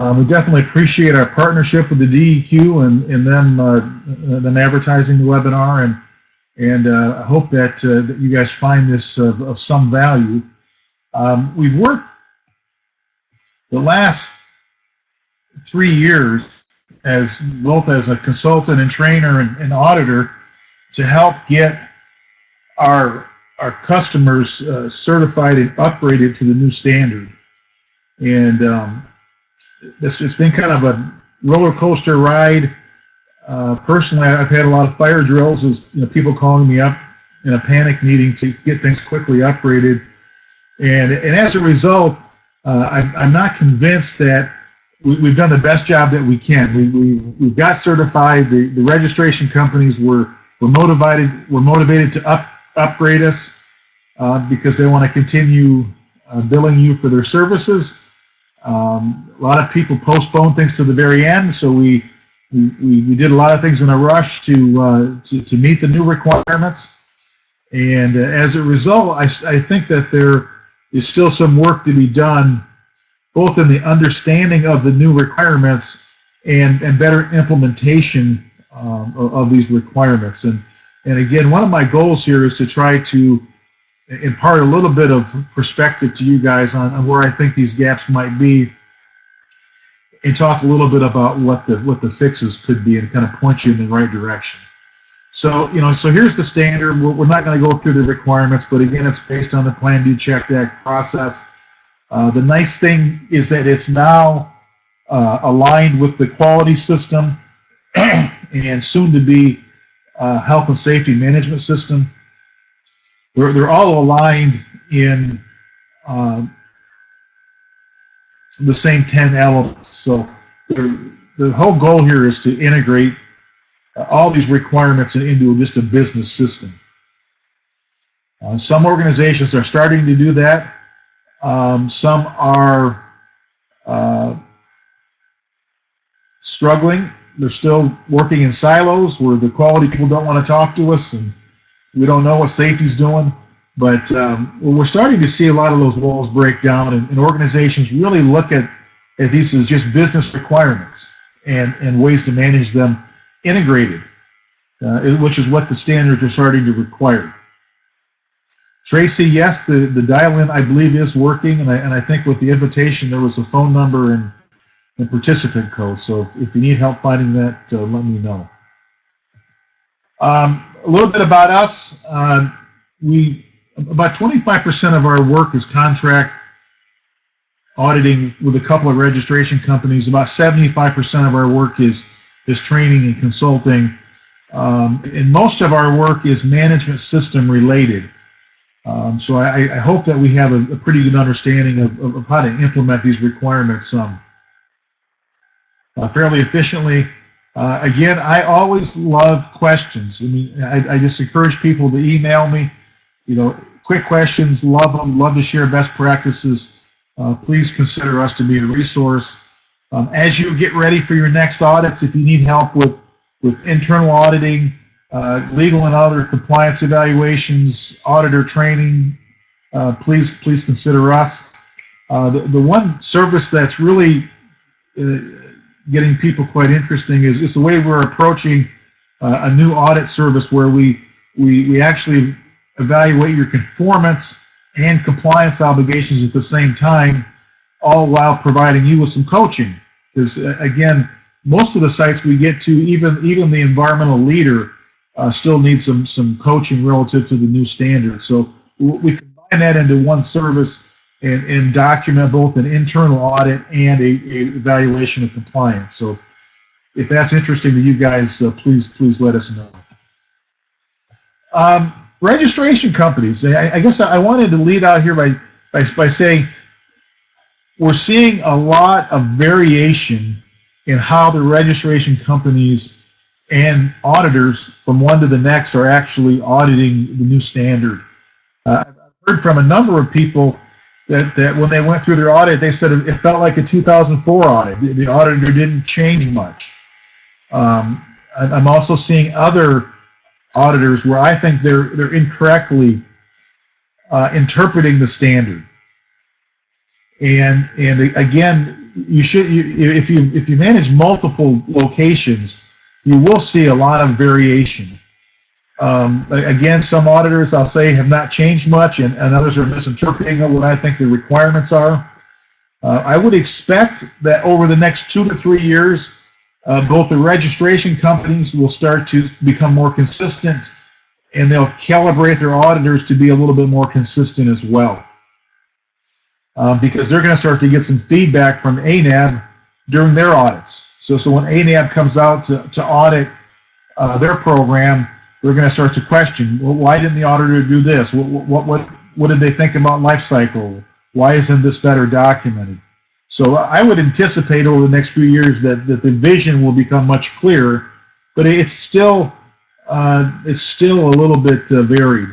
We definitely appreciate our partnership with the DEQ and them advertising the webinar, and I hope that you guys find this of some value. We've worked the last 3 years as both as a consultant and trainer and auditor to help get our customers certified and upgraded to the new standard. And it's been kind of a roller coaster ride. Personally, I've had a lot of fire drills, as people calling me up in a panic needing to get things quickly upgraded. And as a result, I'm not convinced that we've done the best job that we can. We've got certified. The registration companies were motivated to upgrade us because they want to continue billing you for their services. A lot of people postpone things to the very end, so we did a lot of things in a rush to meet the new requirements. And as a result, I think that there is still some work to be done, both in the understanding of the new requirements and better implementation of these requirements. And again, one of my goals here is to try to impart a little bit of perspective to you guys on where I think these gaps might be, and talk a little bit about what the fixes could be and kind of point you in the right direction. So so here's the standard. We're not going to go through the requirements, but again, it's based on the Plan, Do, Check, Act process. The nice thing is that it's now aligned with the quality system and soon to be health and safety management system. They're all aligned in the same 10 elements. So the whole goal here is to integrate all these requirements into just a business system. Some organizations are starting to do that. Some are struggling. They're still working in silos where the quality people don't want to talk to us, and we don't know what safety's doing. But we're starting to see a lot of those walls break down, and organizations really look at these as just business requirements and ways to manage them integrated, which is what the standards are starting to require. Tracy, yes, the dial-in, I believe, is working, and I think with the invitation there was a phone number and participant code. So if you need help finding that, let me know. A little bit about us. About 25% of our work is contract auditing with a couple of registration companies. About 75% of our work is training and consulting. And most of our work is management system related. So I hope that we have a pretty good understanding of how to implement these requirements fairly efficiently. Again, I always love questions. I mean, I just encourage people to email me. Quick questions, love them, love to share best practices. Please consider us to be a resource. As you get ready for your next audits, if you need help with internal auditing, legal and other compliance evaluations, auditor training, please consider us. The one service that's really getting people quite interesting is the way we're approaching a new audit service where we actually evaluate your conformance and compliance obligations at the same time, all while providing you with some coaching. Because again, most of the sites we get to, even the environmental leader still needs some coaching relative to the new standard. So we combine that into one service and document both an internal audit and a evaluation of compliance. So if that's interesting to you guys, please let us know. Registration companies. I guess I wanted to lead out here by saying we're seeing a lot of variation in how the registration companies and auditors from one to the next are actually auditing the new standard. I've heard from a number of people that when they went through their audit, they said it felt like a 2004 audit. The auditor didn't change much. I'm also seeing other auditors where I think they're incorrectly interpreting the standard. And again, if you manage multiple locations, you will see a lot of variation. Again, some auditors, I'll say, have not changed much, and others are misinterpreting what I think the requirements are. I would expect that over the next 2 to 3 years, both the registration companies will start to become more consistent, and they'll calibrate their auditors to be a little bit more consistent as well. Because they're going to start to get some feedback from ANAB during their audits. So when ANAB comes out to audit their program, they're going to start to question, well, why didn't the auditor do this? What did they think about Lifecycle? Why isn't this better documented? So I would anticipate over the next few years that the vision will become much clearer, but it's still a little bit varied.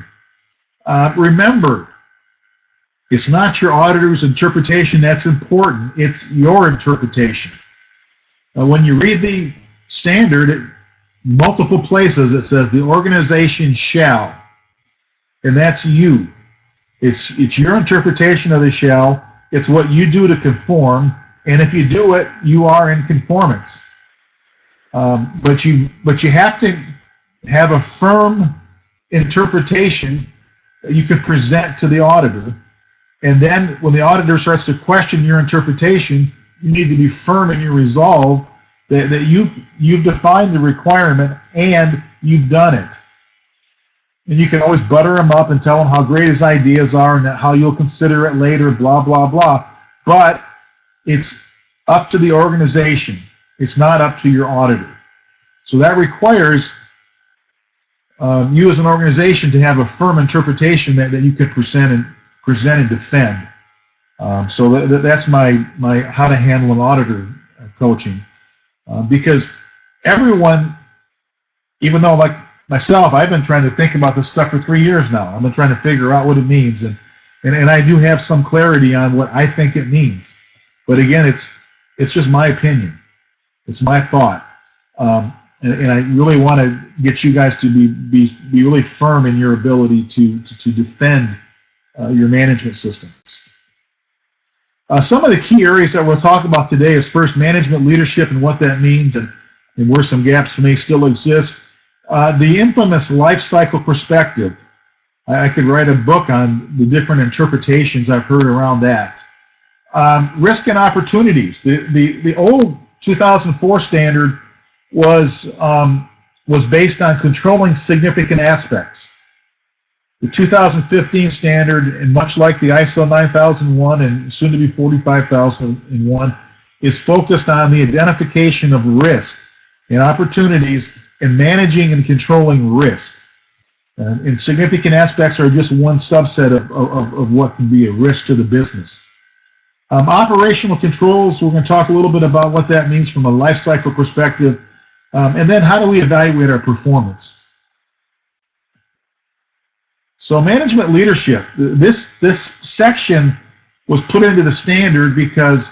Remember, it's not your auditor's interpretation that's important, it's your interpretation. When you read the standard, multiple places it says the organization shall, and that's you. It's your interpretation of the shall. It's what you do to conform, and if you do it, you are in conformance. But you have to have a firm interpretation that you can present to the auditor, and then when the auditor starts to question your interpretation, you need to be firm in your resolve that you've defined the requirement and you've done it. And you can always butter him up and tell him how great his ideas are and how you'll consider it later, blah, blah, blah. But it's up to the organization. It's not up to your auditor. So that requires you as an organization to have a firm interpretation that you can present and defend. So that's my how to handle an auditor coaching. Because everyone, even though like myself, I've been trying to think about this stuff for 3 years now. I've been trying to figure out what it means, and I do have some clarity on what I think it means. But again, it's just my opinion. It's my thought, and I really want to get you guys to be really firm in your ability to defend your management systems. Some of the key areas that we'll talk about today is first management leadership and what that means, and where some gaps may still exist. The infamous Lifecycle Perspective. I could write a book on the different interpretations I've heard around that. Risk and opportunities. The old 2004 standard was based on controlling significant aspects. The 2015 standard, and much like the ISO 9001 and soon to be 45001, is focused on the identification of risk and opportunities and managing and controlling risk. And significant aspects are just one subset of what can be a risk to the business. Operational controls, we're going to talk a little bit about what that means from a life cycle perspective, and then how do we evaluate our performance. So management leadership, this section was put into the standard because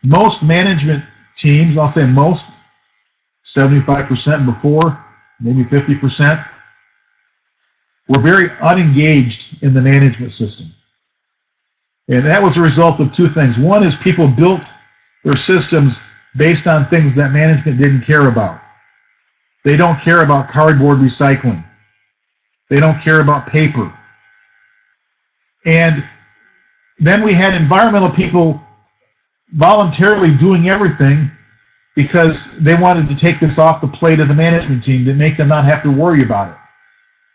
most management teams, I'll say most, 75% before, maybe 50%, were very unengaged in the management system. And that was a result of two things. One is people built their systems based on things that management didn't care about. They don't care about cardboard recycling. They don't care about paper. And then we had environmental people voluntarily doing everything because they wanted to take this off the plate of the management team to make them not have to worry about it.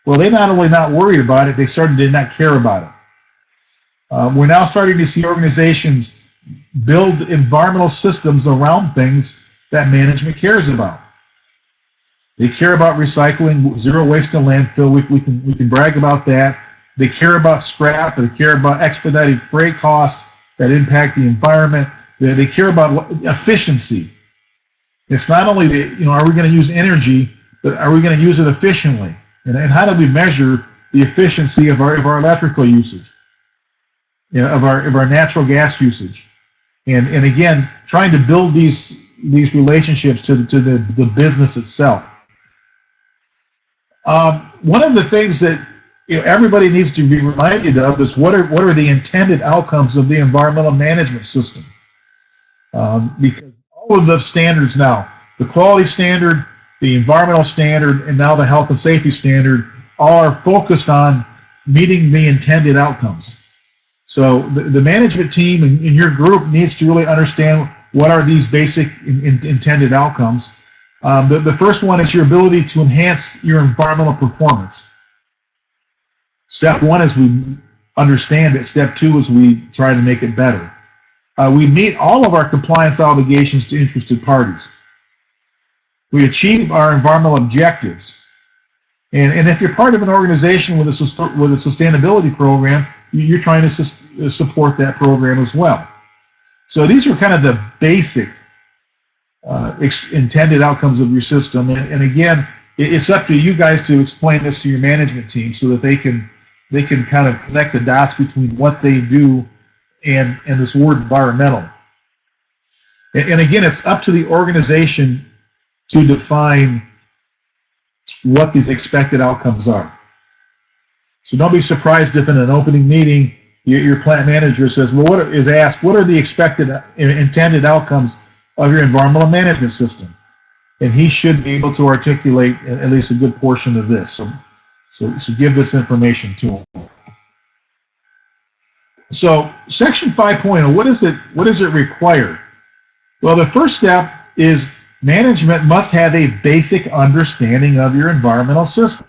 Well, they not only not worried about it, they started to not care about it. We're now starting to see organizations build environmental systems around things that management cares about. They care about recycling, zero waste to landfill. We can brag about that. They care about scrap. They care about expedited freight costs that impact the environment. They care about efficiency. It's not only are we going to use energy, but are we going to use it efficiently? And how do we measure the efficiency of our electrical usage, of our natural gas usage? And again, trying to build these relationships to the business itself. One of the things that everybody needs to be reminded of is what are the intended outcomes of the environmental management system. because all of the standards now, the quality standard, the environmental standard, and now the health and safety standard, all are focused on meeting the intended outcomes. So the management team in your group needs to really understand what are these basic intended outcomes. The first one is your ability to enhance your environmental performance. Step one is we understand it. Step two is we try to make it better. We meet all of our compliance obligations to interested parties. We achieve our environmental objectives. And if you're part of an organization with a sustainability program, you're trying to support that program as well. So these are kind of the basic intended outcomes of your system. And again, it's up to you guys to explain this to your management team so that they can kind of connect the dots between what they do and this word environmental. And again, it's up to the organization to define what these expected outcomes are. So don't be surprised if in an opening meeting your plant manager says, well, what are the expected intended outcomes of your environmental management system? And he should be able to articulate at least a good portion of this. So give this information to him. So section 5.0, what does it require? Well, the first step is management must have a basic understanding of your environmental system.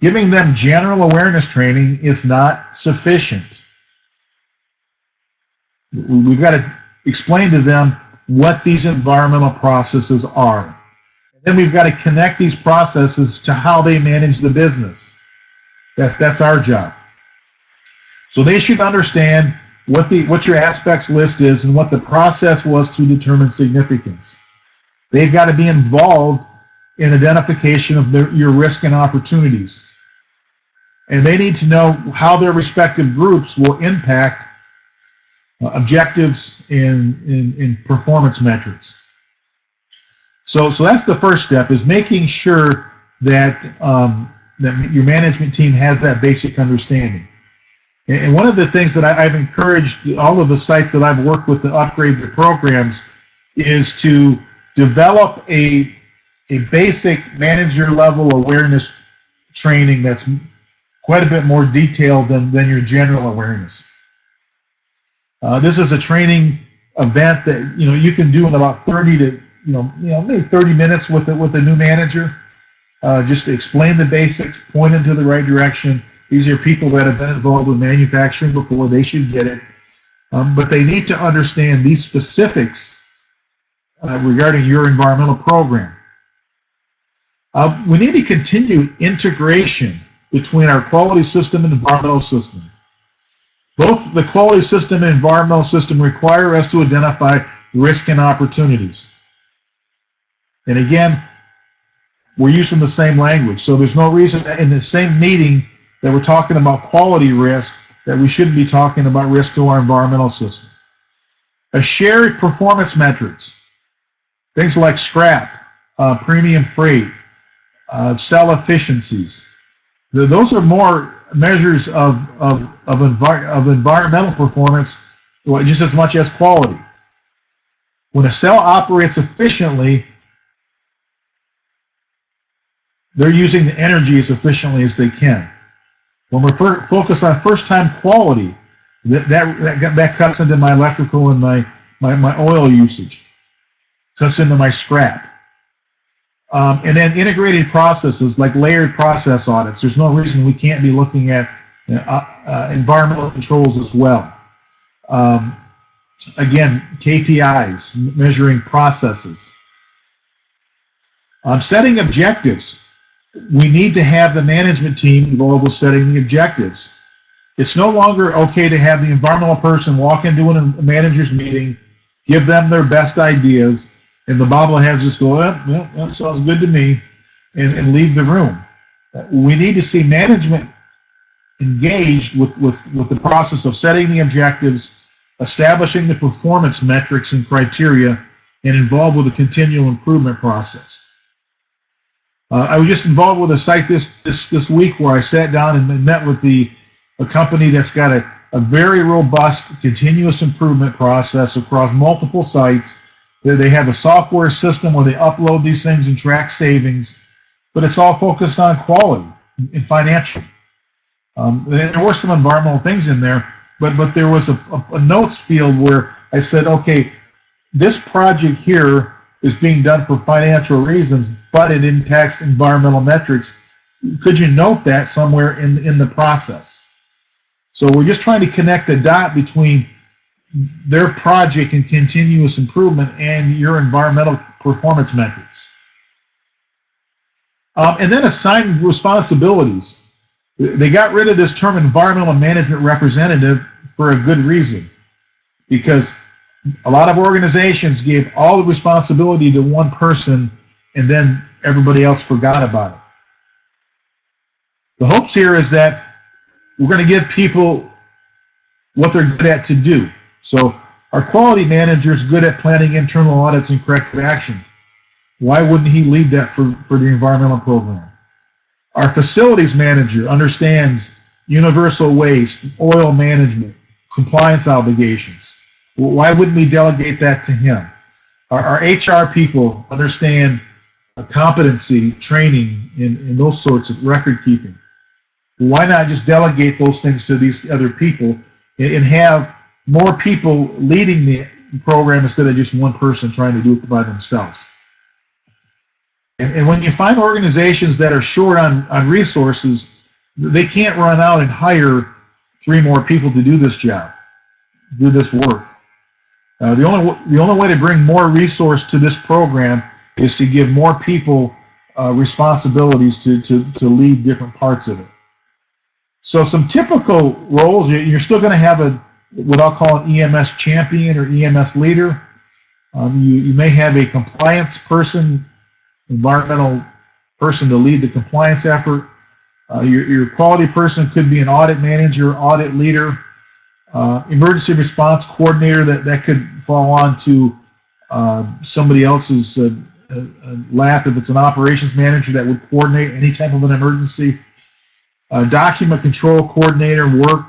Giving them general awareness training is not sufficient. We've got to explain to them what these environmental processes are. And then we've got to connect these processes to how they manage the business. That's our job. So they should understand what your aspects list is and what the process was to determine significance. They've got to be involved in identification of your risk and opportunities. And they need to know how their respective groups will impact objectives in performance metrics. So that's the first step, is making sure that, that your management team has that basic understanding. And one of the things that I've encouraged all of the sites that I've worked with to upgrade their programs is to develop a basic manager level awareness training that's quite a bit more detailed than your general awareness. This is a training event that you can do in about 30 to maybe 30 minutes with a new manager. Just to explain the basics, point them to the right direction. These are people that have been involved with manufacturing before. They should get it, but they need to understand these specifics regarding your environmental program. We need to continue integration between our quality system and environmental system. Both the quality system and environmental system require us to identify risk and opportunities. And again, we're using the same language, so there's no reason in the same meeting that we're talking about quality risk that we shouldn't be talking about risk to our environmental system. A shared performance metrics, things like scrap, premium freight, cell efficiencies. Those are more measures of environmental performance just as much as quality. When a cell operates efficiently, they're using the energy as efficiently as they can. When we're focused on first-time quality, that cuts into my electrical and my oil usage, cuts into my scrap. And then integrated processes like layered process audits. There's no reason we can't be looking at environmental controls as well. Again, KPIs, measuring processes. Setting objectives. We need to have the management team involved with setting the objectives. It's no longer okay to have the environmental person walk into a manager's meeting, give them their best ideas, and the bobbleheads just go, well, that sounds good to me, and leave the room. We need to see management engaged with the process of setting the objectives, establishing the performance metrics and criteria, and involved with the continual improvement process. I was just involved with a site this week where I sat down and met with a company that's got a very robust continuous improvement process across multiple sites. They have a software system where they upload these things and track savings, but it's all focused on quality and financial. There were some environmental things in there, but there was a notes field where I said, okay, this project here is being done for financial reasons, but it impacts environmental metrics. Could you note that somewhere in the process? So we're just trying to connect the dot between their project and continuous improvement and your environmental performance metrics. And then assign responsibilities. They got rid of this term environmental management representative for a good reason, because a lot of organizations gave all the responsibility to one person and then everybody else forgot about it. The hopes here is that we're going to give people what they're good at to do. So our quality manager is good at planning internal audits and corrective action. Why wouldn't he lead that for the environmental program? Our facilities manager understands universal waste, oil management, compliance obligations. Why wouldn't we delegate that to him? Our HR people understand competency, training, and those sorts of record keeping. Why not just delegate those things to these other people and have more people leading the program instead of just one person trying to do it by themselves? And when you find organizations that are short on resources, they can't run out and hire 3 more people to do this job, do this work. The only way to bring more resource to this program is to give more people responsibilities to lead different parts of it. So some typical roles, you're still going to have what I'll call an EMS champion or EMS leader. You may have a compliance person, environmental person to lead the compliance effort. Your quality person could be an audit manager, audit leader, emergency response coordinator. That could fall on to somebody else's lap. If it's an operations manager, that would coordinate any type of an emergency. Document control coordinator, work.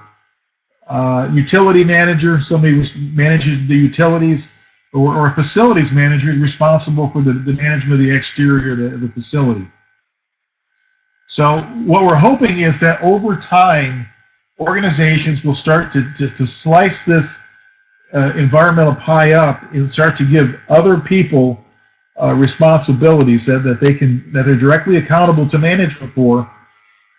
Utility manager, somebody who manages the utilities, or a facilities manager is responsible for the management of the exterior of the facility. So what we're hoping is that over time, organizations will start to slice this environmental pie up and start to give other people responsibilities that they're directly accountable to management for,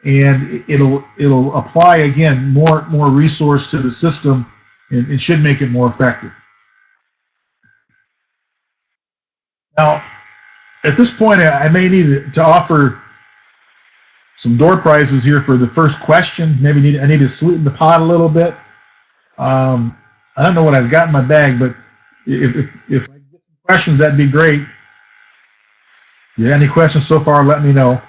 and it'll apply again more resource to the system, and it should make it more effective. Now, at this point, I may need to offer some door prizes here for the first question. Maybe I need to sweeten the pot a little bit. I don't know what I've got in my bag, but if I get some questions, that'd be great. If you have any questions so far, let me know.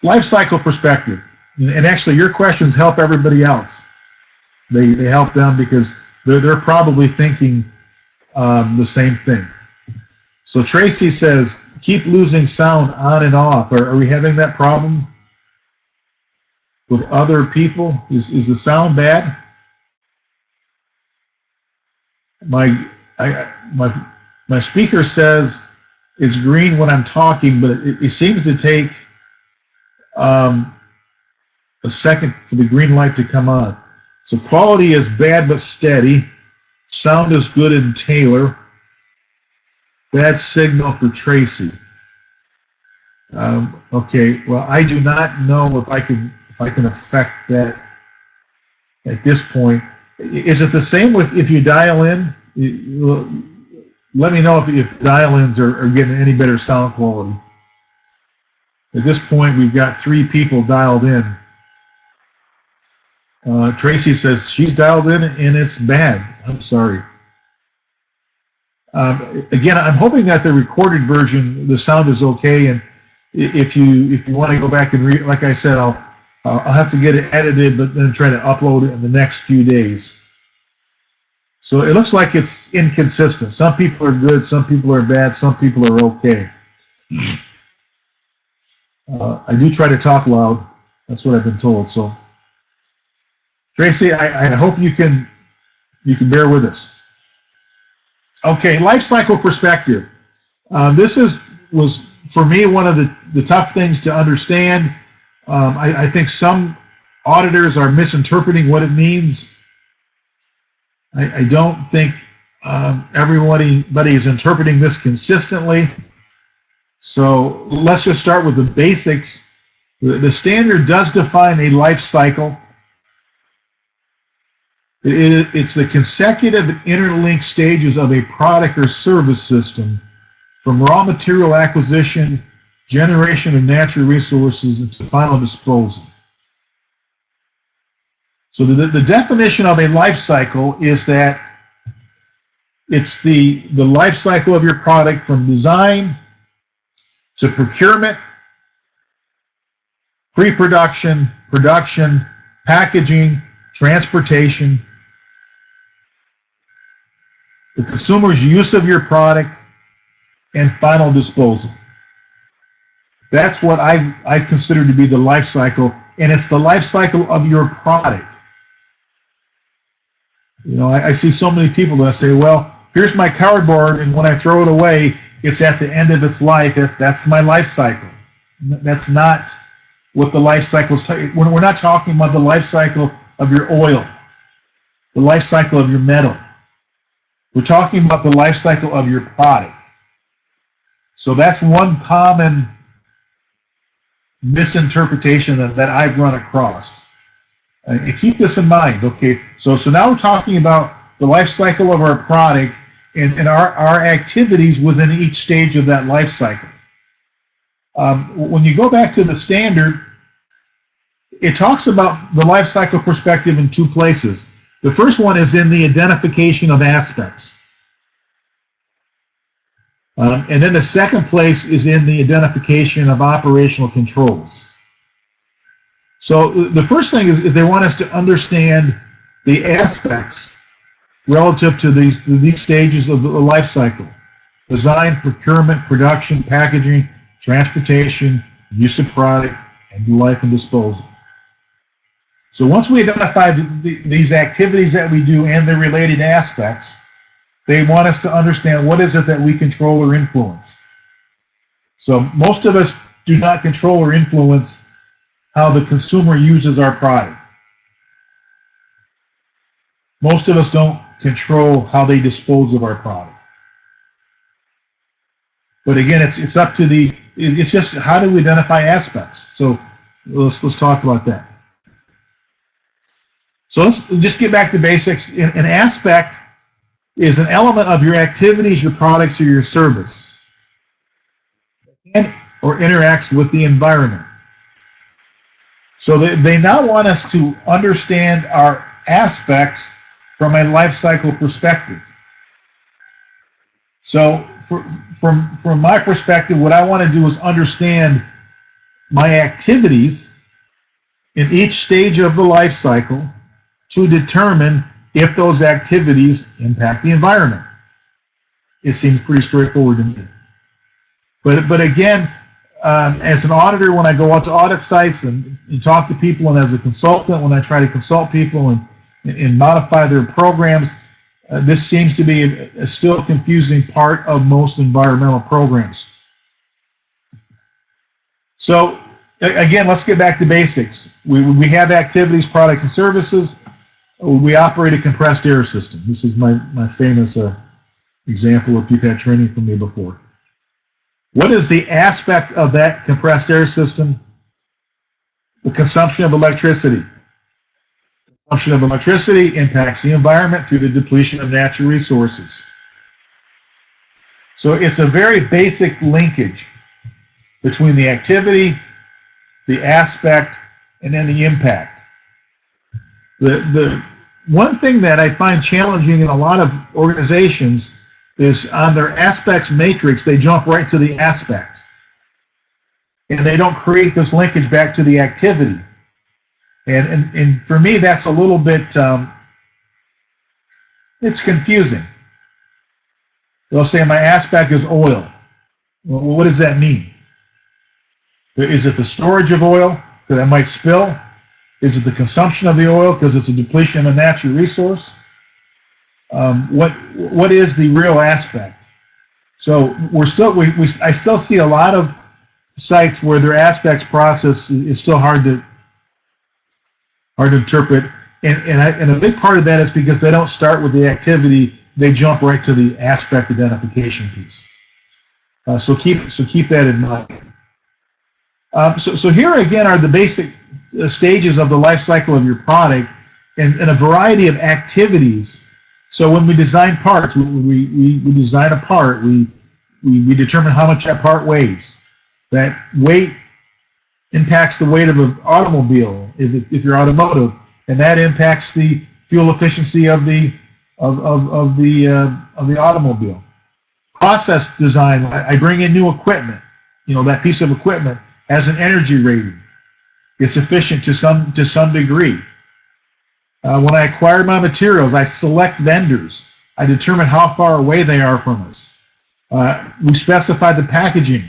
Lifecycle perspective, and actually your questions help everybody else. They help them because they're probably thinking the same thing. So Tracy says, keep losing sound on and off. Are we having that problem with other people? Is the sound bad? My speaker says it's green when I'm talking, but it seems to take a second for the green light to come on. So quality is bad but steady. Sound is good in Taylor. Bad signal for Tracy. Okay, well, I do not know if I can affect that at this point. Is it the same if you dial in? Let me know if dial-ins are getting any better sound quality. At this point, we've got 3 people dialed in. Tracy says she's dialed in and it's bad. I'm sorry. Again, I'm hoping that the recorded version, the sound is okay, and if you want to go back and read, like I said, I'll have to get it edited, but then try to upload it in the next few days. So it looks like it's inconsistent. Some people are good, some people are bad, some people are okay. I do try to talk loud. That's what I've been told. So Tracy, I hope you can bear with us. Okay, life cycle perspective. This was for me one of the tough things to understand. I think some auditors are misinterpreting what it means. I don't think everybody is interpreting this consistently. So let's just start with the basics. The standard does define a life cycle. It's the consecutive interlinked stages of a product or service system from raw material acquisition, generation of natural resources, to final disposal. So the definition of a life cycle is that it's the life cycle of your product from design to procurement, pre-production, production, packaging, transportation, the consumer's use of your product, and final disposal. That's what I consider to be the life cycle, and it's the life cycle of your product. You know, I see so many people that say, well, here's my cardboard, and when I throw it away, it's at the end of its life. That's my life cycle. That's not what the life cycle is. We're not talking about the life cycle of your oil, the life cycle of your metal. We're talking about the life cycle of your product. So that's one common misinterpretation that I've run across. And keep this in mind, okay? So now we're talking about the life cycle of our product and our activities within each stage of that life cycle. When you go back to the standard, it talks about the life cycle perspective in two places. The first one is in the identification of aspects. And then the second place is in the identification of operational controls. So the first thing is they want us to understand the aspects relative to these stages of the life cycle: design, procurement, production, packaging, transportation, use of product, and life and disposal. So once we identify these activities that we do and their related aspects, they want us to understand what is it that we control or influence. So most of us do not control or influence how the consumer uses our product. Most of us don't control how they dispose of our product. But again, it's up to it's just how do we identify aspects. So let's talk about that. So let's just get back to basics. An aspect is an element of your activities, your products, or your service, and or interacts with the environment. So they now want us to understand our aspects from a life cycle perspective. So from my perspective, what I want to do is understand my activities in each stage of the life cycle to determine if those activities impact the environment. It seems pretty straightforward to me. But again, as an auditor, when I go out to audit sites and talk to people, and as a consultant, when I try to consult people and modify their programs, this seems to be a still confusing part of most environmental programs. So again, let's get back to basics. We have activities, products, and services. We operate a compressed air system. This is my famous example if you've had training from me before. What is the aspect of that compressed air system? The consumption of electricity. Consumption of electricity impacts the environment through the depletion of natural resources. So it's a very basic linkage between the activity, the aspect, and then the impact. The one thing that I find challenging in a lot of organizations is on their aspects matrix, they jump right to the aspect. And they don't create this linkage back to the activity. And for me, that's a little bit, it's confusing. They'll say my aspect is oil. Well, what does that mean? Is it the storage of oil? Because that might spill. Is it the consumption of the oil because it's a depletion of a natural resource? What is the real aspect? So I still see a lot of sites where their aspects process is still hard to interpret, and a big part of that is because they don't start with the activity; they jump right to the aspect identification piece. So keep that in mind. So here again are the basic stages of the life cycle of your product, and a variety of activities. So when we design parts, we design a part, we determine how much that part weighs. That weight impacts the weight of an automobile if you're automotive, and that impacts the fuel efficiency of the automobile. Process design, I bring in new equipment. That piece of equipment has an energy rating. It's efficient to some degree. When I acquire my materials, I select vendors. I determine how far away they are from us. We specify the packaging.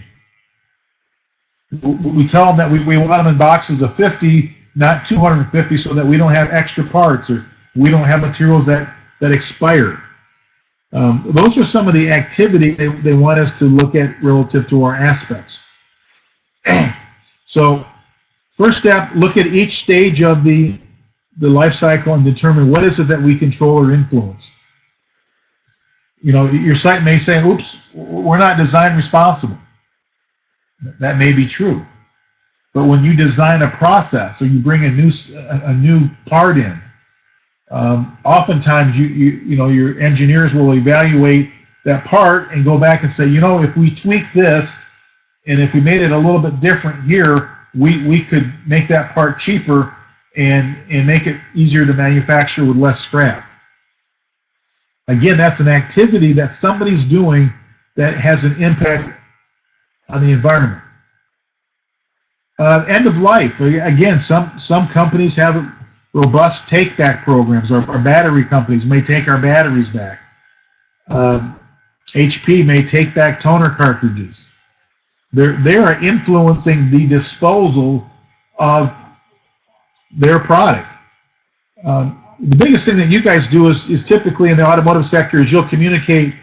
We tell them that we want them in boxes of 50, not 250, so that we don't have extra parts or we don't have materials that expire. Those are some of the activity they want us to look at relative to our aspects. So, first step, look at each stage of the life cycle and determine what is it that we control or influence. Your site may say, oops, we're not design responsible. That may be true. But when you design a process or you bring a new part in, oftentimes your engineers will evaluate that part and go back and say, if we tweak this and if we made it a little bit different here, we could make that part cheaper and make it easier to manufacture with less scrap. Again, that's an activity that somebody's doing that has an impact on the environment. End of life. Again, some companies have robust take-back programs. Our battery companies may take our batteries back. HP may take back toner cartridges. They are influencing the disposal of their product. The biggest thing that you guys do is typically in the automotive sector is you'll communicate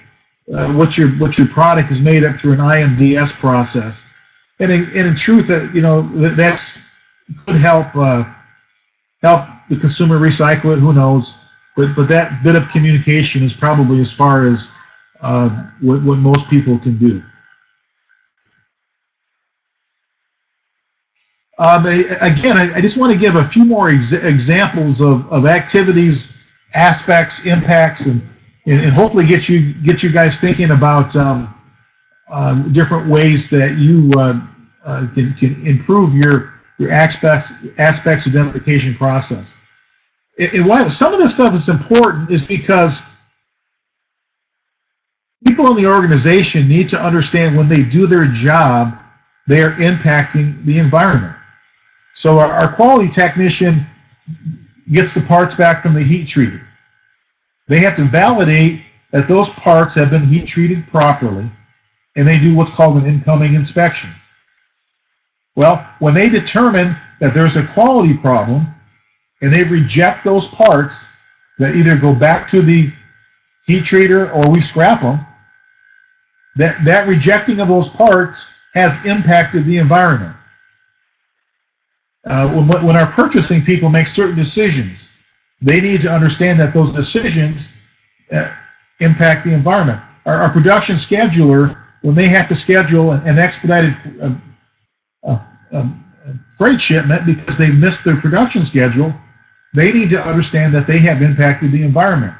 what your product is made up through an IMDS process, and in truth, that's could help the consumer recycle it. Who knows? But that bit of communication is probably as far as what most people can do. Again, I just want to give a few more examples of activities, aspects, impacts, and hopefully get you guys thinking about different ways that you can improve your aspects identification process. And why some of this stuff is important is because people in the organization need to understand when they do their job, they are impacting the environment. So our quality technician gets the parts back from the heat treater. They have to validate that those parts have been heat treated properly, and they do what's called an incoming inspection. Well, when they determine that there's a quality problem, and they reject those parts that either go back to the heat treater or we scrap them, that rejecting of those parts has impacted the environment. When our purchasing people make certain decisions, they need to understand that those decisions impact the environment. Our production scheduler, when they have to schedule an expedited freight shipment because they missed their production schedule, they need to understand that they have impacted the environment.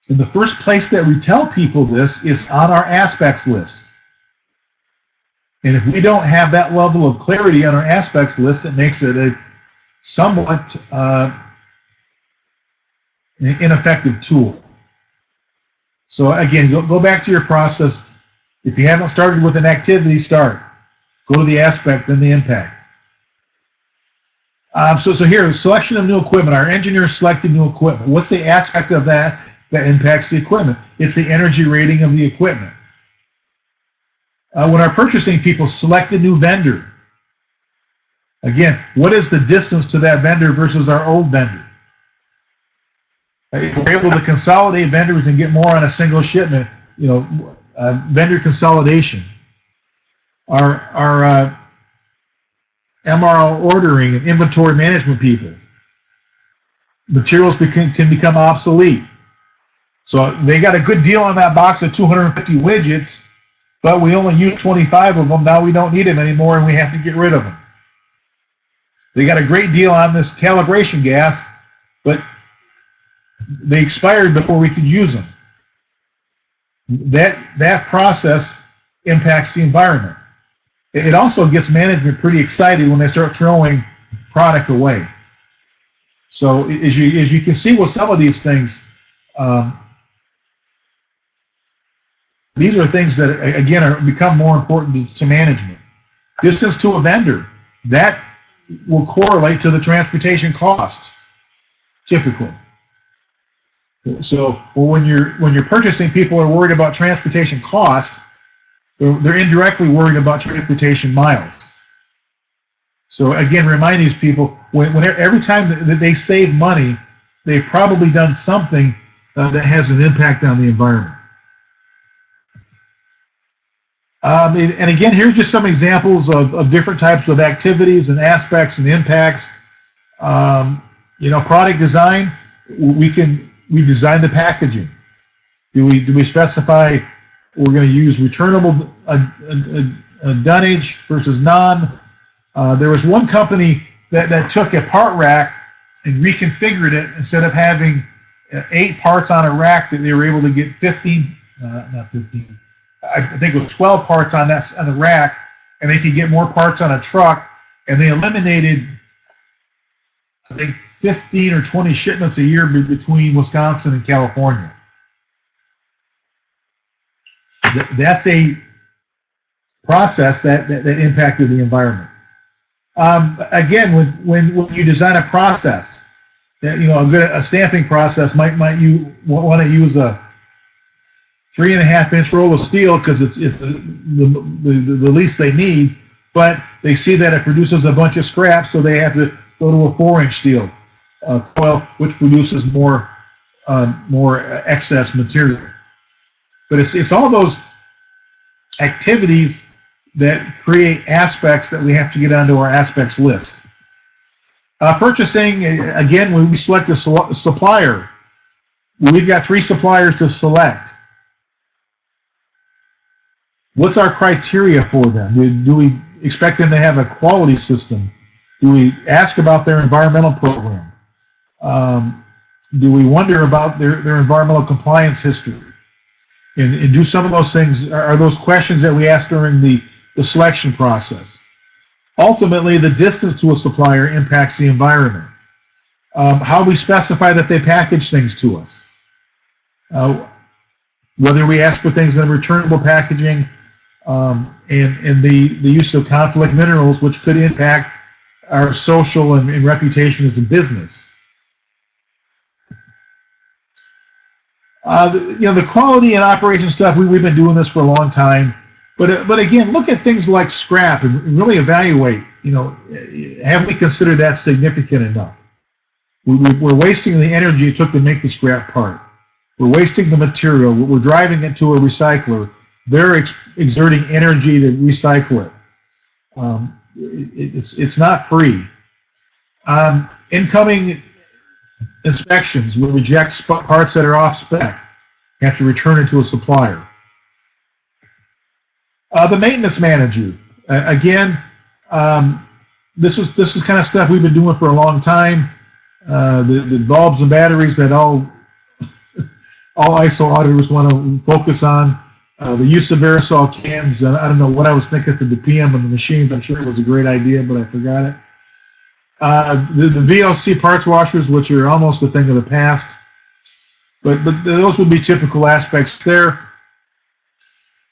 And the first place that we tell people this is on our aspects list. And if we don't have that level of clarity on our aspects list, it makes it a somewhat ineffective tool. So again, go back to your process. If you haven't started with an activity, start. Go to the aspect, then the impact. So here, selection of new equipment. Our engineers selected new equipment. What's the aspect of that impacts the equipment? It's the energy rating of the equipment. When our purchasing people select a new vendor, Again, what is the distance to that vendor versus our old vendor? If we're able to consolidate vendors and get more on a single shipment, vendor consolidation. Our MRO ordering and inventory management people. Materials can become obsolete. So they got a good deal on that box of 250 widgets, but we only use 25 of them. Now we don't need them anymore and we have to get rid of them. They got a great deal on this calibration gas, but they expired before we could use them. That process impacts the environment. It also gets management pretty excited when they start throwing product away. So as you can see with some of these things, these are things that, again, become more important to management. Distance to a vendor, that will correlate to the transportation costs, typically. So when you're purchasing, people are worried about transportation cost. They're indirectly worried about transportation miles. So again, remind these people, every time that they save money, they've probably done something that has an impact on the environment. And again, here's just some examples of different types of activities and aspects and impacts. Product design, we design the packaging. Do we specify we're going to use returnable dunnage versus non? There was one company that took a part rack and reconfigured it. Instead of having 8 parts on a rack, that they were able to get 15, not 15, I think it was 12 parts on the rack, and they could get more parts on a truck, and they eliminated, I think, 15 or 20 shipments a year between Wisconsin and California. That's a process that impacted the environment. Again, when you design a process, a stamping process you want to use a 3.5-inch roll of steel because it's the least they need, but they see that it produces a bunch of scrap, so they have to go to a 4-inch steel coil, which produces more excess material. But it's all those activities that create aspects that we have to get onto our aspects list. Purchasing, again, when we select a supplier, we've got 3 suppliers to select. What's our criteria for them? Do we expect them to have a quality system? Do we ask about their environmental program? Do we wonder about their environmental compliance history? And do some of those things, are those questions that we ask during the selection process? Ultimately, the distance to a supplier impacts the environment. How we specify that they package things to us. Whether we ask for things in returnable packaging, and the use of conflict minerals, which could impact our social and reputation as a business. The quality and operation stuff, we've been doing this for a long time. But again, look at things like scrap and really evaluate, have we considered that significant enough? We're wasting the energy it took to make the scrap part. We're wasting the material. We're driving it to a recycler. They're exerting energy to recycle it. It's not free. Incoming inspections will reject parts that are off spec. You have to return it to a supplier. The maintenance manager, again, this is kind of stuff we've been doing for a long time. The bulbs and batteries that all ISO auditors want to focus on. The use of aerosol cans, I don't know what I was thinking for the PM on the machines. I'm sure it was a great idea, but I forgot it. The VOC parts washers, which are almost a thing of the past. But those would be typical aspects there.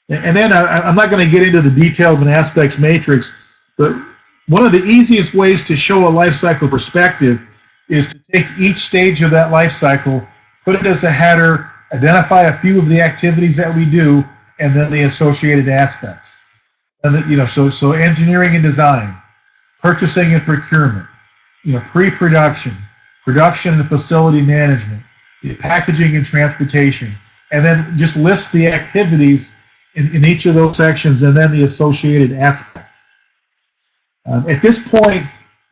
And then I'm not going to get into the detail of an aspects matrix, but one of the easiest ways to show a life cycle perspective is to take each stage of that life cycle, put it as a header, identify a few of the activities that we do, and then the associated aspects. And so engineering and design, purchasing and procurement, pre-production, production and facility management, packaging and transportation, and then just list the activities in each of those sections and then the associated aspect. At this point,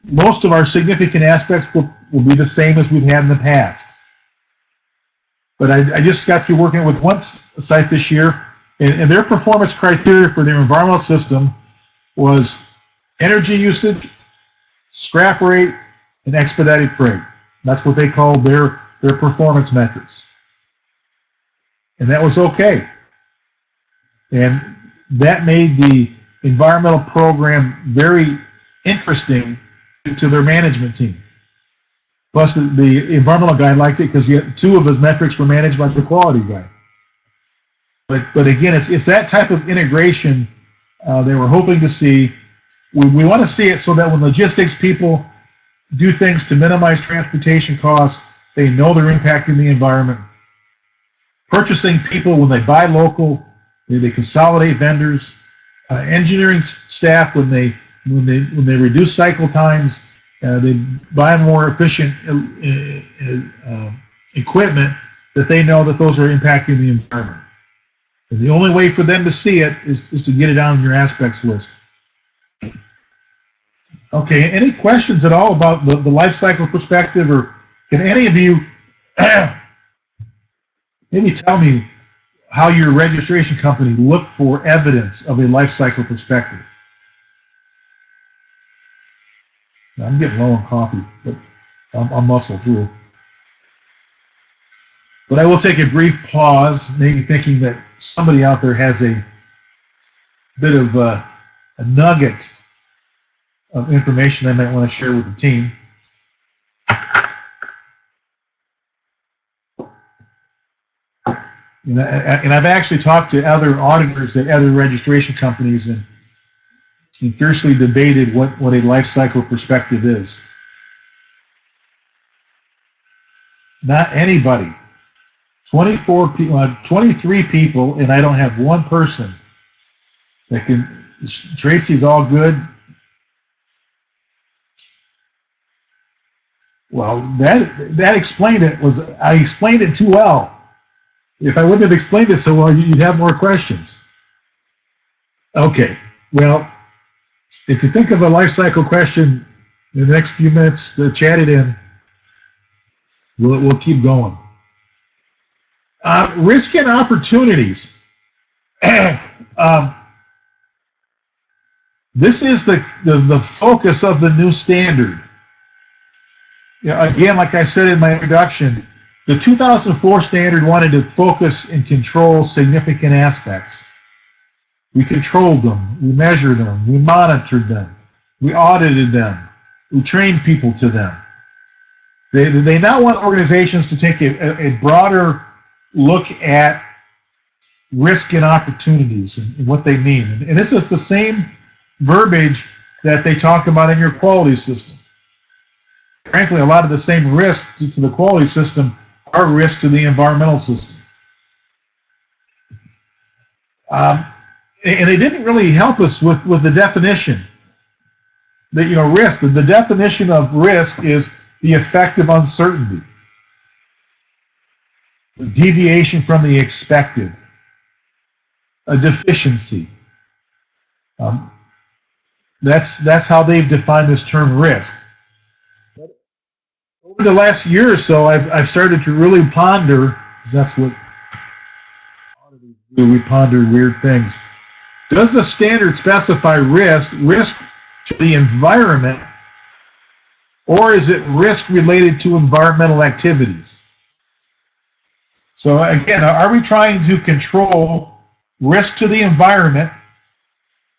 most of our significant aspects will be the same as we've had in the past. But I just got through working with one site this year, and their performance criteria for their environmental system was energy usage, scrap rate, and expedited freight. That's what they called their performance metrics. And that was okay. And that made the environmental program very interesting to their management team. Plus, the environmental guy liked it because two of his metrics were managed by the quality guy. But again, it's that type of integration they were hoping to see. We want to see it so that when logistics people do things to minimize transportation costs, they know they're impacting the environment. Purchasing people, when they buy local, they consolidate vendors. Engineering staff, when they reduce cycle times, they buy more efficient equipment, that they know that those are impacting the environment. And the only way for them to see it is to get it on your aspects list. Okay, any questions at all about the life cycle perspective, or can any of you maybe tell me how your registration company looked for evidence of a life cycle perspective? Now, I'm getting low on coffee, but I'll muscle through. But I will take a brief pause, maybe thinking that somebody out there has a bit of a nugget of information they might want to share with the team. And I've actually talked to other auditors at other registration companies and fiercely debated what a life cycle perspective is. Not anybody. 23 people, and I don't have one person that can. Tracy's all good. Well, that explained it. I explained it too well. If I wouldn't have explained it so well, you'd have more questions. Okay, well, if you think of a life cycle question in the next few minutes to chat it in, we'll keep going. Risk and opportunities. This is the focus of the new standard. Again, like I said in my introduction, the 2004 standard wanted to focus and control significant aspects. We controlled them, we measured them, we monitored them, we audited them, we trained people to them. They now want organizations to take a broader look at risk and opportunities and what they mean. And this is the same verbiage that they talk about in your quality system. Frankly, a lot of the same risks to the quality system are risks to the environmental system. And they didn't really help us with the definition. Risk. The definition of risk is the effect of uncertainty, deviation from the expected, a deficiency. That's how they've defined this term risk. Over the last year or so, I've started to really ponder, because that's what auditors do, we ponder weird things. Does the standard specify risk to the environment, or is it risk related to environmental activities? So again, are we trying to control risk to the environment,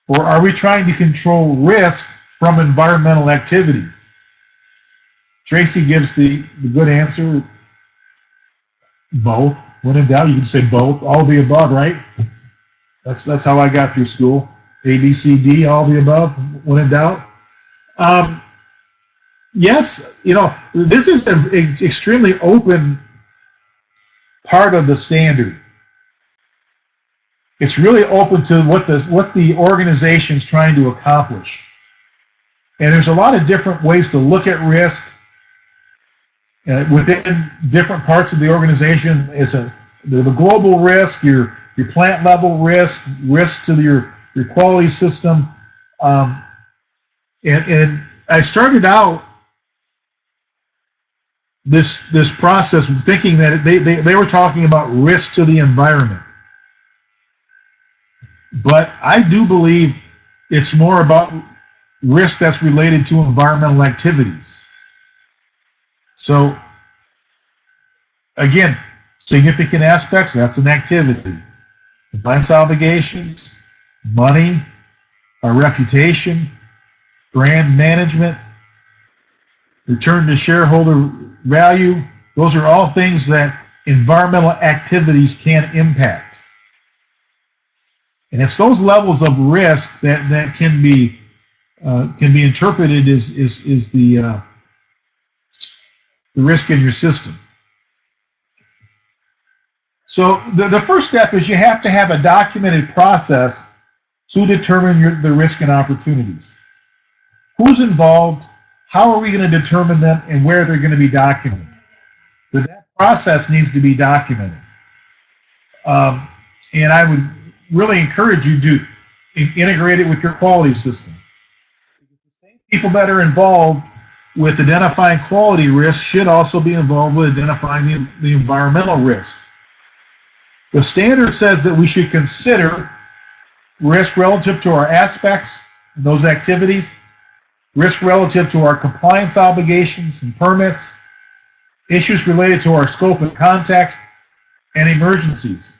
or are we trying to control risk from environmental activities? Tracy gives the good answer, both. When in doubt, you can say both, all the above, right? That's how I got through school. A, B, C, D, all the above, when in doubt. Yes, this is an extremely open part of the standard. It's really open to what the organization's trying to accomplish. And there's a lot of different ways to look at risk within different parts of the organization. The global risk, your plant level risk, risk to your quality system. And I started out this process thinking that they were talking about risk to the environment. But I do believe it's more about risk that's related to environmental activities. So, again, significant aspects, that's an activity. Compliance obligations, money, our reputation, brand management, return to shareholder value, those are all things that environmental activities can impact. And it's those levels of risk that can be interpreted as the risk in your system. So the first step is you have to have a documented process to determine the risk and opportunities. Who's involved? How are we going to determine them, and where they're going to be documented? But that process needs to be documented. And I would really encourage you to integrate it with your quality system. The same people that are involved with identifying quality risk should also be involved with identifying the environmental risk. The standard says that we should consider risk relative to our aspects and those activities, risk relative to our compliance obligations and permits, issues related to our scope and context, and emergencies.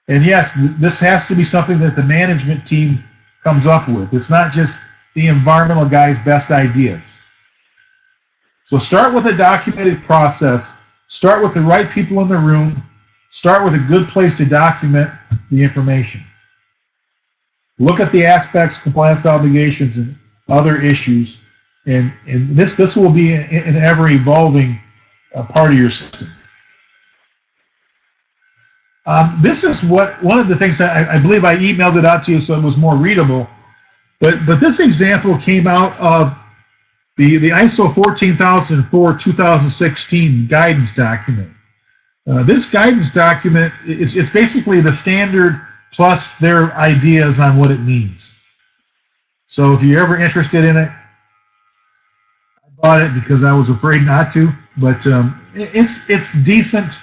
And yes, this has to be something that the management team comes up with. It's not just the environmental guy's best ideas. So start with a documented process, start with the right people in the room, start with a good place to document the information. Look at the aspects, compliance obligations, and other issues, and this will be an ever-evolving part of your system. This is one of the things that I believe I emailed it out to you so it was more readable, but this example came out of the ISO 14004-2016 guidance document. This guidance document it's basically the standard plus their ideas on what it means. So if you're ever interested in it, I bought it because I was afraid not to, but it's decent.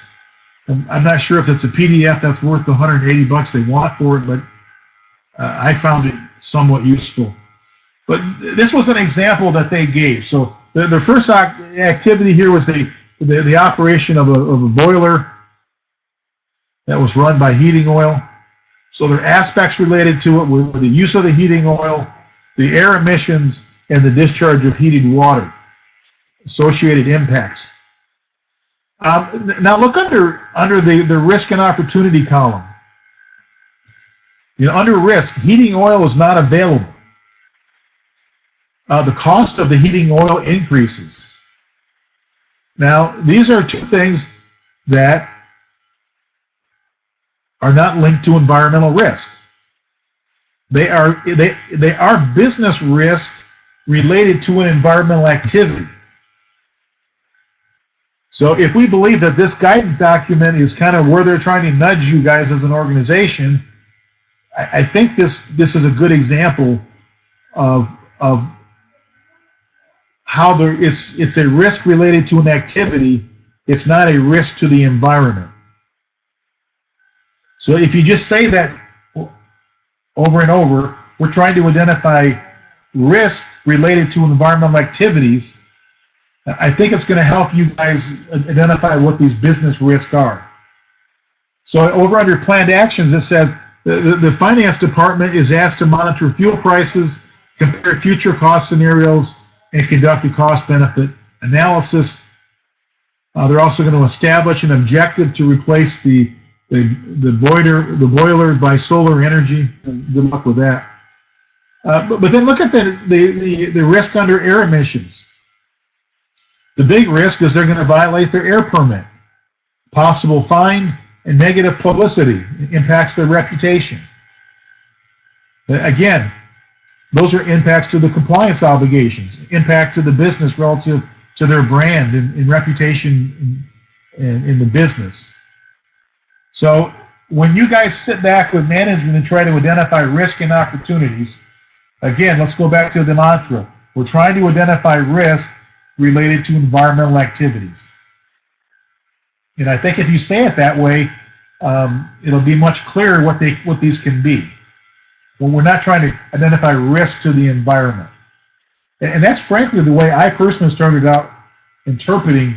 I'm not sure if it's a PDF that's worth the $180 they want for it, but I found it somewhat useful. But this was an example that they gave. So the first activity here was the operation of a boiler that was run by heating oil. So there are aspects related to it with the use of the heating oil, the air emissions, and the discharge of heated water, associated impacts. Now look under the risk and opportunity column. Under risk, heating oil is not available. The cost of the heating oil increases. Now, these are two things that are not linked to environmental risk. They are business risk related to an environmental activity. So if we believe that this guidance document is kind of where they're trying to nudge you guys as an organization, I think this is a good example of how it's a risk related to an activity. It's not a risk to the environment. So if you just say that over and over, we're trying to identify risk related to environmental activities, I think it's going to help you guys identify what these business risks are. So over under planned actions, it says the finance department is asked to monitor fuel prices, compare future cost scenarios, and conduct a cost-benefit analysis. They're also going to establish an objective to replace the boiler by solar energy. Good luck with that. But then look at the risk under air emissions. The big risk is they're going to violate their air permit. Possible fine and negative publicity impacts their reputation. Again, Those are impacts to the compliance obligations, impact to the business relative to their brand and reputation in the business. So when you guys sit back with management and try to identify risk and opportunities, again, let's go back to the mantra. We're trying to identify risk related to environmental activities. And I think if you say it that way, it'll be much clearer what these can be. When we're not trying to identify risk to the environment. And that's frankly the way I personally started out interpreting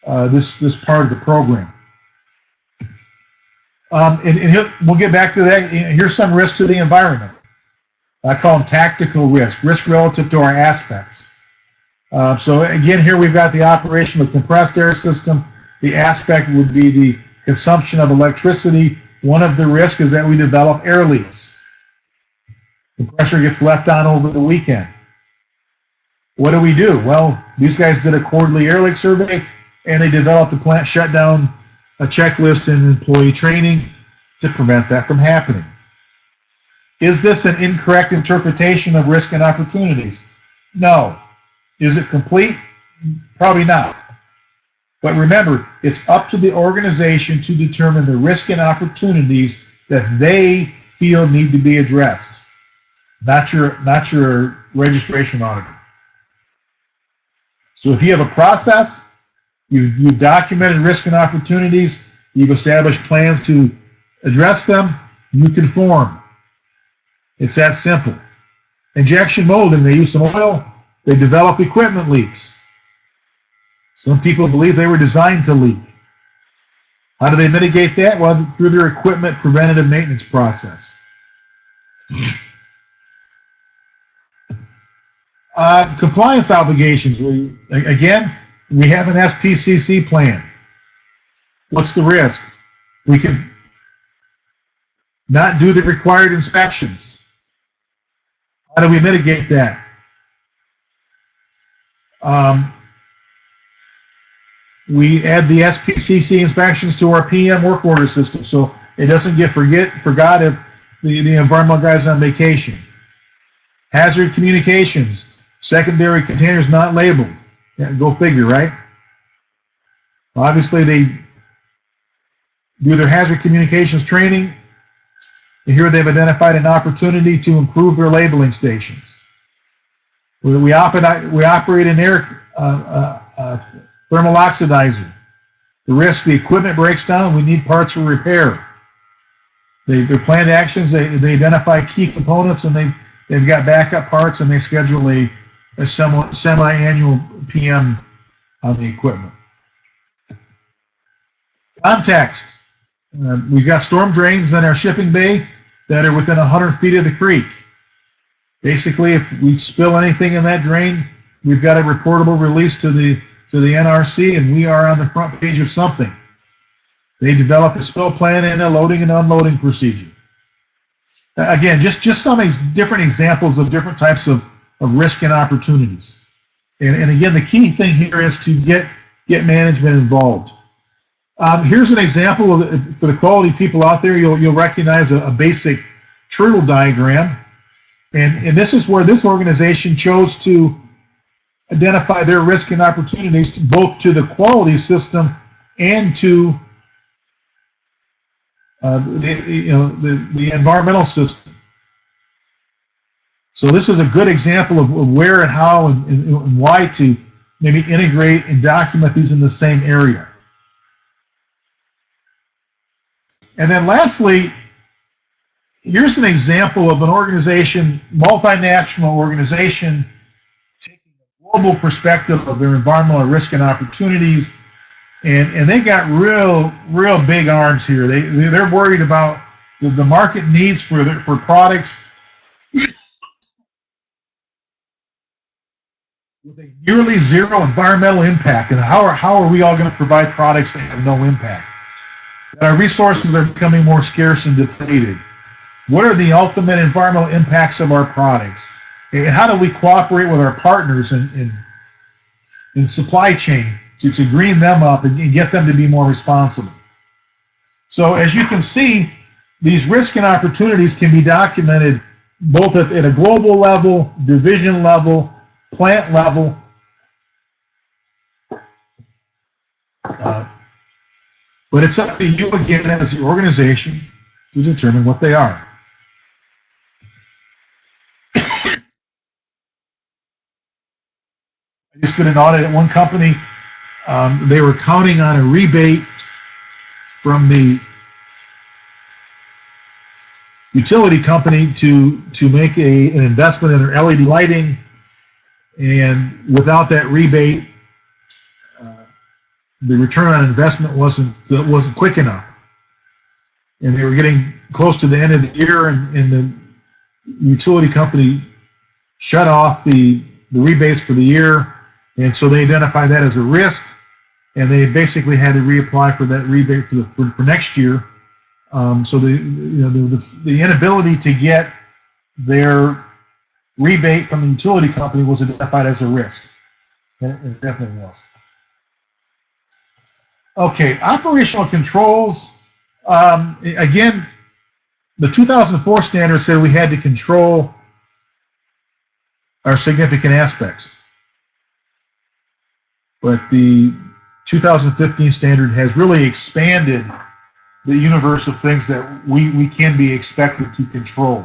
this part of the program. And we'll get back to that. Here's some risk to the environment. I call them tactical risk relative to our aspects. So again, here we've got the operation of the compressed air system. The aspect would be the consumption of electricity. One of the risks is that we develop air leaks. Compressor gets left on over the weekend. What do? Well, these guys did a quarterly air leak survey, and they developed a plant shutdown, a checklist, and employee training to prevent that from happening. Is this an incorrect interpretation of risk and opportunities? No. Is it complete? Probably not. But remember, it's up to the organization to determine the risk and opportunities that they feel need to be addressed, not your registration auditor. So if you have a process, you've documented risk and opportunities, you've established plans to address them, you conform. It's that simple. Injection molding, they use some oil, they develop equipment leaks. Some people believe they were designed to leak. How do they mitigate that? Well, through their equipment preventative maintenance process. Compliance obligations. We have an SPCC plan. What's the risk? We can not do the required inspections. How do we mitigate that? We add the SPCC inspections to our PM work order system so it doesn't get forgot if the environmental guy's on vacation. Hazard communications, secondary containers not labeled. Yeah, go figure, right? Obviously, they do their hazard communications training. And here they've identified an opportunity to improve their labeling stations. We operate an air thermal oxidizer. The risk the equipment breaks down, we need parts for repair. Their planned actions, they identify key components and they've got backup parts and they schedule a semi-annual PM on the equipment. Context. We've got storm drains in our shipping bay that are within 100 feet of the creek. Basically, if we spill anything in that drain, we've got a reportable release to the NRC, and we are on the front page of something. They develop a spill plan and a loading and unloading procedure. Again, just some different examples of different types of risk and opportunities. And again, the key thing here is to get management involved. Here's an example for the quality people out there. You'll recognize a basic turtle diagram, and this is where this organization chose to identify their risk and opportunities both to the quality system and to the environmental system. So this is a good example of where and how and why to maybe integrate and document these in the same area. And then lastly, here's an example of an organization, multinational organization, taking a global perspective of their environmental risk and opportunities, and they got real big arms here. They're worried about the market needs for products with a nearly zero environmental impact, and how are we all going to provide products that have no impact? Our resources are becoming more scarce and depleted. What are the ultimate environmental impacts of our products? And how do we cooperate with our partners in supply chain to green them up and get them to be more responsible? So as you can see, these risks and opportunities can be documented both at a global level, division level, plant level. But it's up to you again as the organization to determine what they are. I just did an audit at one company. They were counting on a rebate from the utility company to make an investment in their LED lighting, and without that rebate, the return on investment wasn't quick enough, and they were getting close to the end of the year, and the utility company shut off the rebates for the year, and so they identified that as a risk, and they basically had to reapply for that rebate for next year. So the inability to get their rebate from the utility company was identified as a risk. It definitely was. Okay, operational controls. Again, the 2004 standard said we had to control our significant aspects, but the 2015 standard has really expanded the universe of things that we can be expected to control.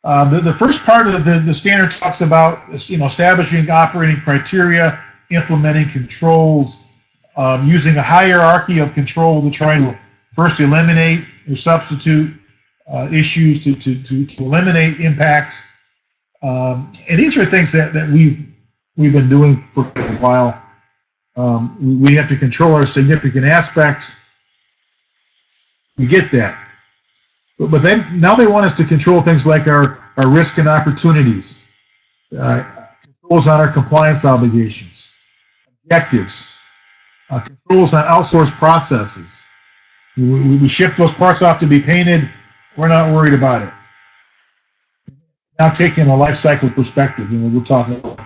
The first part of the standard talks about establishing operating criteria, implementing controls, using a hierarchy of control to try to first eliminate or substitute issues to eliminate impacts. And these are things that we've been doing for a while. We have to control our significant aspects. We get that. But then now they want us to control things like our risk and opportunities, controls on our compliance obligations, objectives, controls on outsource processes. We ship those parts off to be painted. We're not worried about it. Now taking a lifecycle perspective, we're talking about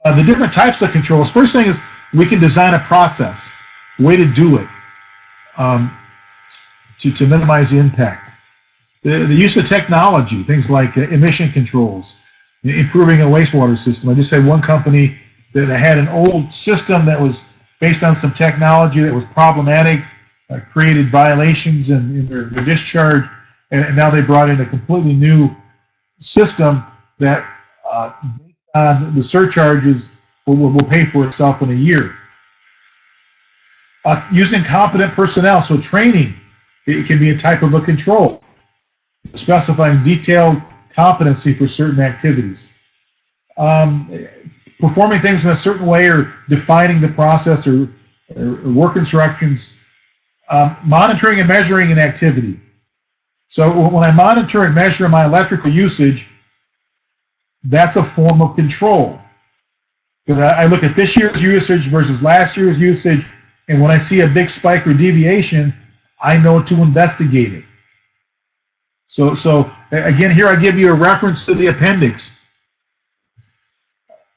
the different types of controls. First thing is we can design a process, way to do it, to minimize the impact. The use of technology, things like emission controls, improving a wastewater system. I just had one company that had an old system that was based on some technology that was problematic, created violations in their discharge, and now they brought in a completely new system that the surcharges will pay for itself in a year. Using competent personnel, so training, it can be a type of a control, specifying detailed competency for certain activities. Performing things in a certain way or defining the process or work instructions. Monitoring and measuring an activity. So when I monitor and measure my electrical usage, that's a form of control. Because I look at this year's usage versus last year's usage, and when I see a big spike or deviation, I know to investigate it. So again, here I give you a reference to the appendix.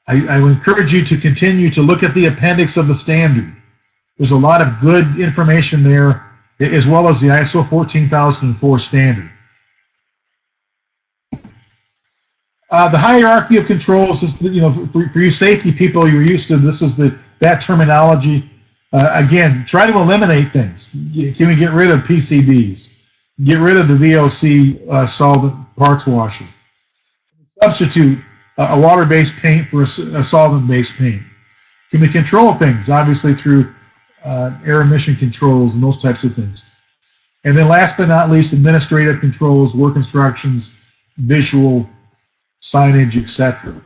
I would encourage you to continue to look at the appendix of the standard. There's a lot of good information there, as well as the ISO 14004 standard. The hierarchy of controls is, for you safety people, you're used to this is that terminology. Again, try to eliminate things. Can we get rid of PCBs? Get rid of the VOC solvent parts washing. Substitute a water-based paint for a solvent-based paint. Can we control things? Obviously through air emission controls and those types of things. And then last but not least, administrative controls, work instructions, visual, signage, etc.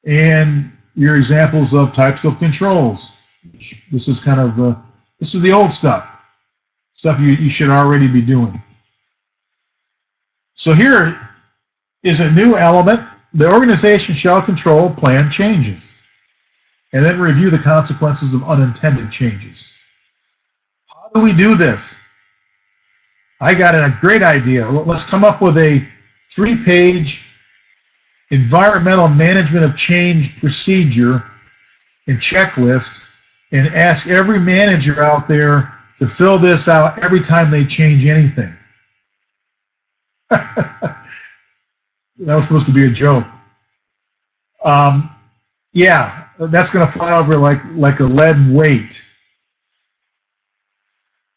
And your examples of types of controls. This is kind of this is the old stuff you should already be doing. So here is a new element. The organization shall control planned changes, and then review the consequences of unintended changes. How do we do this? I got a great idea. Let's come up with a 3-page environmental management of change procedure and checklist, and ask every manager out there to fill this out every time they change anything. That was supposed to be a joke. Yeah, that's going to fly over like a lead weight.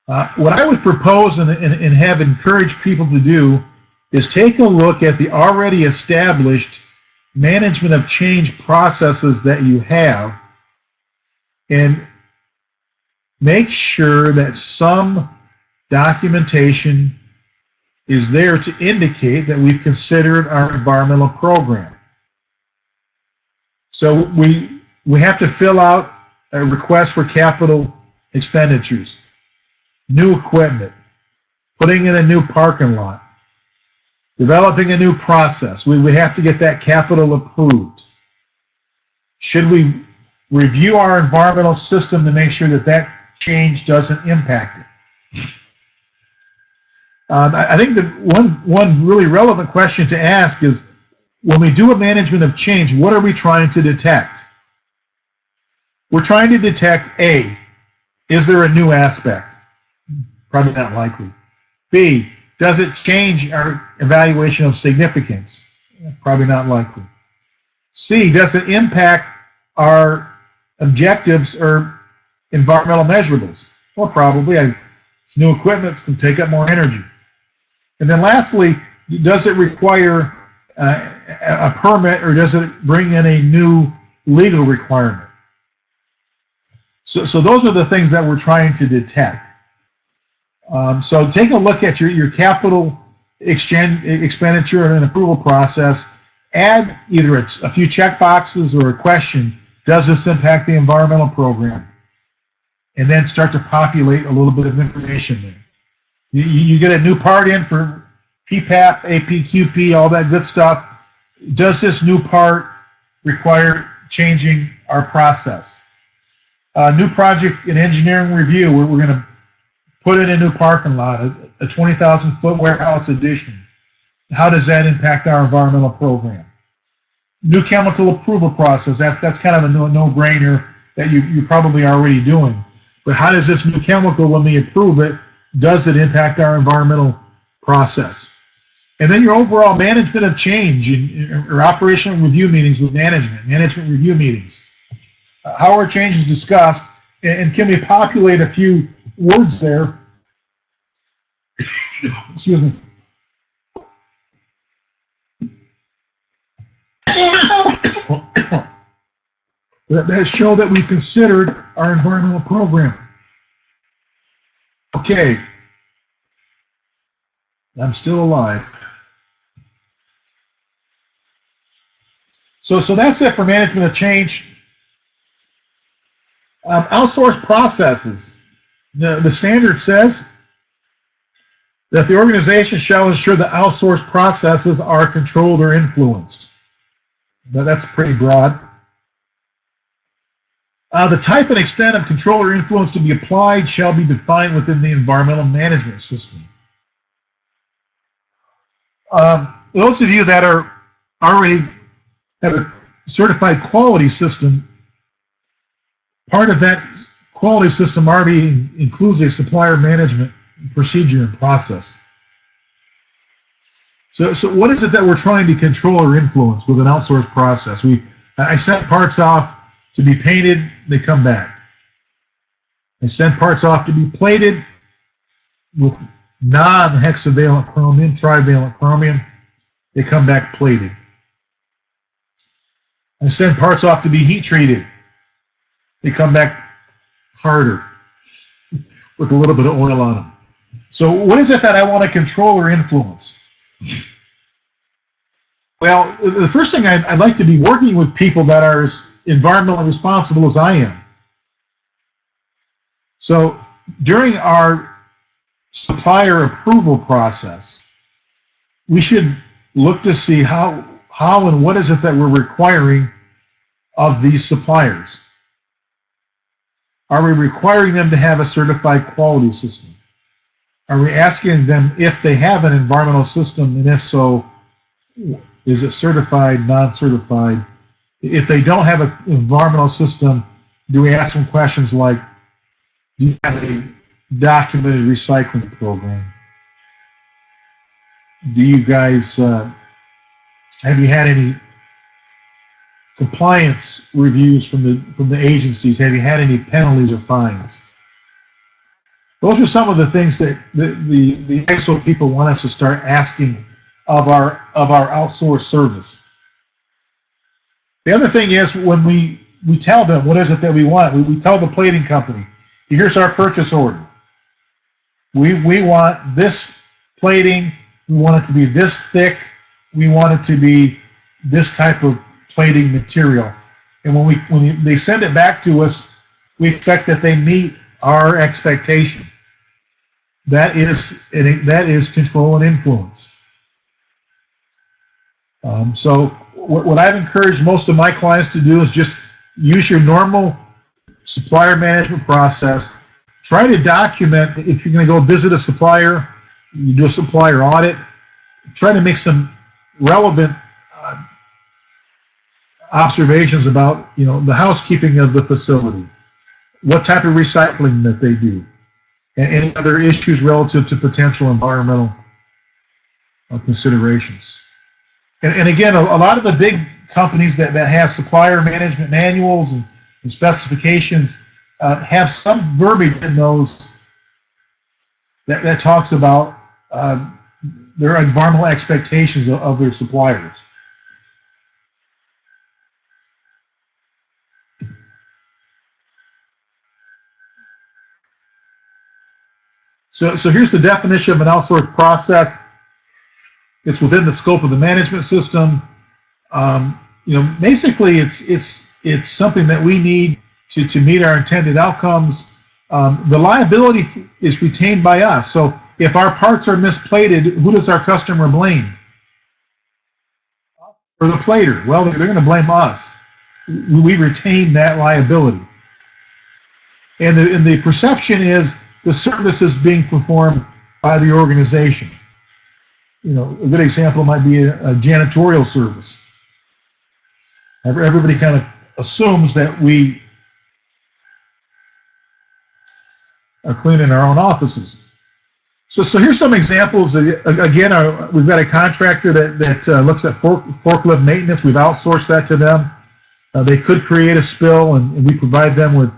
What I would propose and have encouraged people to do is take a look at the already established management of change processes that you have and make sure that some documentation is there to indicate that we've considered our environmental program. So we have to fill out a request for capital expenditures, new equipment, putting in a new parking lot, developing a new process. We have to get that capital approved. Should we review our environmental system to make sure that that change doesn't impact it? I think that one really relevant question to ask is, when we do a management of change, what are we trying to detect? We're trying to detect A, is there a new aspect? Probably not likely. B, does it change our evaluation of significance? Probably not likely. C, does it impact our objectives or environmental measurables? Well, probably. It's new equipment, it's going to take up more energy. And then lastly, does it require a permit, or does it bring in a new legal requirement? So those are the things that we're trying to detect. So take a look at your capital expenditure and approval process. Add either a few checkboxes or a question. Does this impact the environmental program? And then start to populate a little bit of information there. You get a new part in for PPAP, APQP, all that good stuff. Does this new part require changing our process? New project and engineering review, we're going to put in a new parking lot, a 20,000-foot warehouse addition. How does that impact our environmental program? New chemical approval process, that's kind of a no-brainer that you're probably already doing. But how does this new chemical, when we approve it, does it impact our environmental process? And then your overall management of change or operational review meetings with management review meetings. How are changes discussed, and can we populate a few words there? Excuse me. That show that we've considered our environmental program. Okay. I'm still alive. So that's it for management of change. Outsource processes. The standard says that the organization shall ensure that outsourced processes are controlled or influenced. Now, that's pretty broad. The type and extent of control or influence to be applied shall be defined within the environmental management system. Those of you that are already have a certified quality system, part of that quality system already includes a supplier management procedure and process. So what is it that we're trying to control or influence with an outsourced process? I sent parts off to be painted, they come back. I sent parts off to be plated with non-hexavalent chromium, trivalent chromium, they come back plated. I send parts off to be heat treated, they come back harder with a little bit of oil on them. So what is it that I want to control or influence? Well, the first thing I'd like to be working with people that are as environmentally responsible as I am. So during our supplier approval process, we should look to see how and what is it that we're requiring of these suppliers. Are we requiring them to have a certified quality system? Are we asking them if they have an environmental system, and if so, is it certified, non-certified? If they don't have an environmental system, do we ask them questions like, do you have a documented recycling program. Do you guys, have you had any compliance reviews from the agencies? Have you had any penalties or fines? Those are some of the things that the ISO people want us to start asking of our outsourced service. The other thing is, when we tell them what is it that we want, we tell the plating company, here's our purchase order. We want this plating, we want it to be this thick, we want it to be this type of plating material. And when they send it back to us, we expect that they meet our expectation. That is control and influence. So what I've encouraged most of my clients to do is just use your normal supplier management process. Try to document, if you're going to go visit a supplier, you do a supplier audit, try to make some relevant observations about, the housekeeping of the facility, what type of recycling that they do, and any other issues relative to potential environmental considerations. And again, a lot of the big companies that have supplier management manuals and specifications have some verbiage in those that talks about their environmental expectations of their suppliers. So here's the definition of an outsourced process. It's within the scope of the management system. Basically it's something that we need to meet our intended outcomes. The liability is retained by us. So if our parts are misplated, who does our customer blame? Or the plater? Well, they're going to blame us. We retain that liability. And the perception is the service is being performed by the organization. A good example might be a janitorial service. Everybody kind of assumes that we are cleaning our own offices. So here's some examples. Again, we've got a contractor that looks at forklift maintenance. We've outsourced that to them. They could create a spill, and we provide them with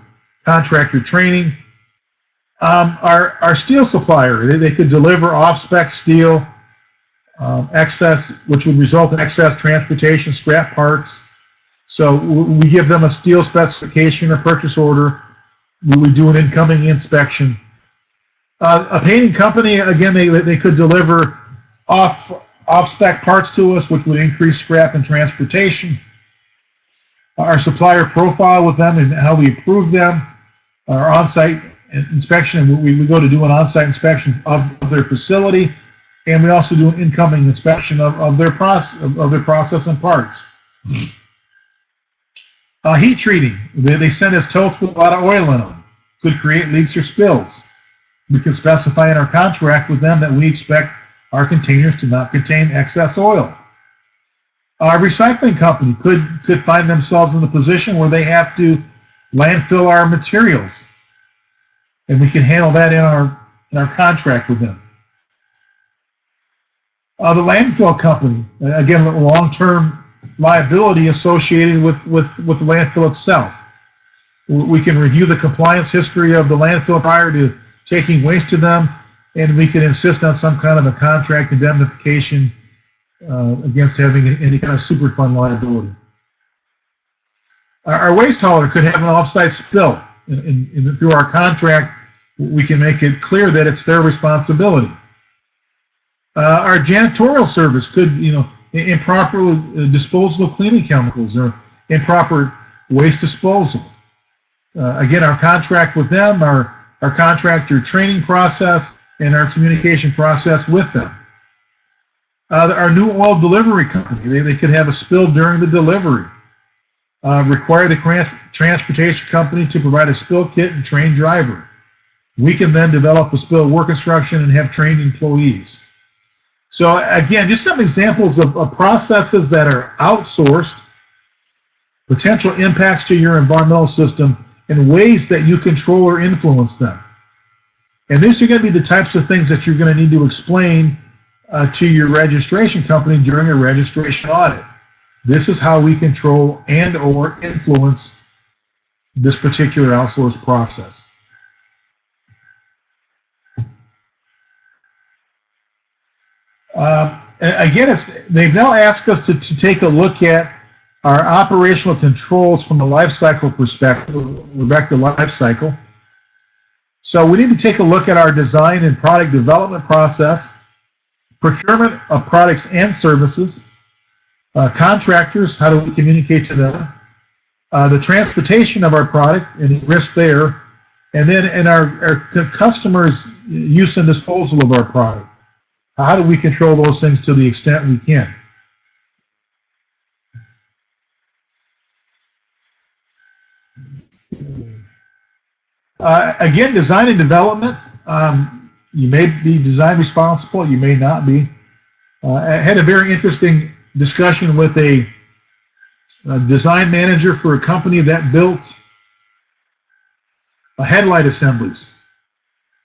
contractor training. Our steel supplier, they could deliver off-spec steel, excess, which would result in excess transportation, scrap parts. So we give them a steel specification or purchase order. We do an incoming inspection. A painting company, again, they could deliver off-spec parts to us, which would increase scrap and transportation. Our supplier profile with them and how we approve them. Our on-site inspection, we go to do an on-site inspection of their facility, and we also do an incoming inspection of their process and parts. Heat treating, they send us totes with a lot of oil in them. Could create leaks or spills. We can specify in our contract with them that we expect our containers to not contain excess oil. Our recycling company could find themselves in the position where they have to landfill our materials, and we can handle that in our contract with them. The landfill company, again, long-term liability associated with the landfill itself. We can review the compliance history of the landfill prior to taking waste to them, and we can insist on some kind of a contract indemnification against having any kind of Superfund liability. Our waste hauler could have an off-site spill, and through our contract, we can make it clear that it's their responsibility. Our janitorial service could, improper disposal of cleaning chemicals or improper waste disposal. Again, our contract with them, our contractor training process, and our communication process with them. Our new oil delivery company, they could have a spill during the delivery. Require the transportation company to provide a spill kit and trained driver. We can then develop a spill work instruction and have trained employees. So again, just some examples of processes that are outsourced, potential impacts to your environmental system, and ways that you control or influence them. And these are going to be the types of things that you're going to need to explain to your registration company during a registration audit. This is how we control and or influence this particular outsource process. Again, they've now asked us to take a look at our operational controls from a lifecycle perspective. We're back to lifecycle. So we need to take a look at our design and product development process, procurement of products and services, contractors, how do we communicate to them, the transportation of our product, any risk there, and then in our customers' use and disposal of our product. How do we control those things to the extent we can? Again, design and development. You may be design responsible, you may not be. I had a very interesting discussion with a design manager for a company that built headlight assemblies.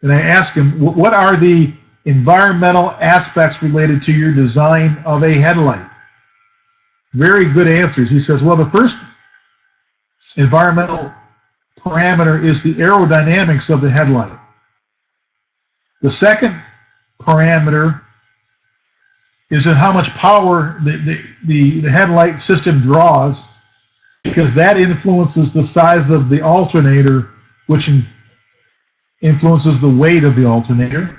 And I asked him, what are the environmental aspects related to your design of a headlight? Very good answers. He says, well, the first environmental parameter is the aerodynamics of the headlight. The second parameter is in how much power the headlight system draws, because that influences the size of the alternator, which influences the weight of the alternator.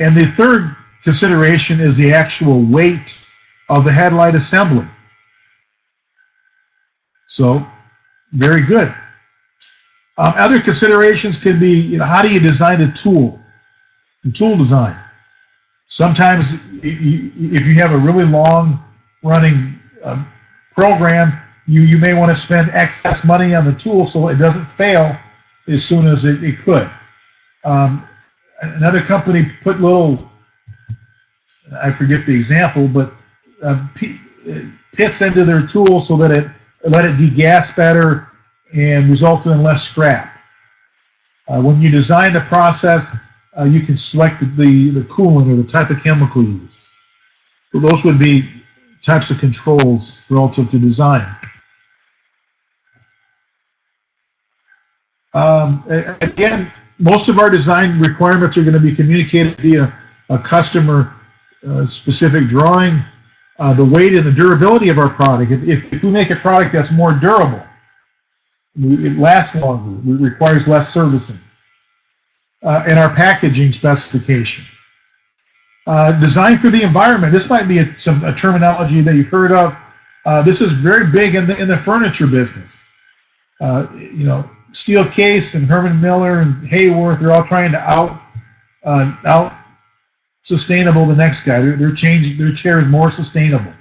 And the third consideration is the actual weight of the headlight assembly. So, very good. Other considerations could be, how do you design a tool? Tool design. Sometimes, if you have a really long-running program, you may want to spend excess money on the tool so it doesn't fail as soon as it could. Another company put little, I forget the example, but pits into their tool so that it let it degas better and resulted in less scrap. When you design the process, you can select the coolant or the type of chemical used. So those would be types of controls relative to design. Again, most of our design requirements are going to be communicated via a customer specific drawing. The weight and the durability of our product. If we make a product that's more durable, it lasts longer, it requires less servicing. And our packaging specification. Design for the environment. This might be a terminology that you've heard of. This is very big in the furniture business. Steel Case and Herman Miller and Hayworth, they're all trying to out sustainable the next guy. Their chair is more sustainable.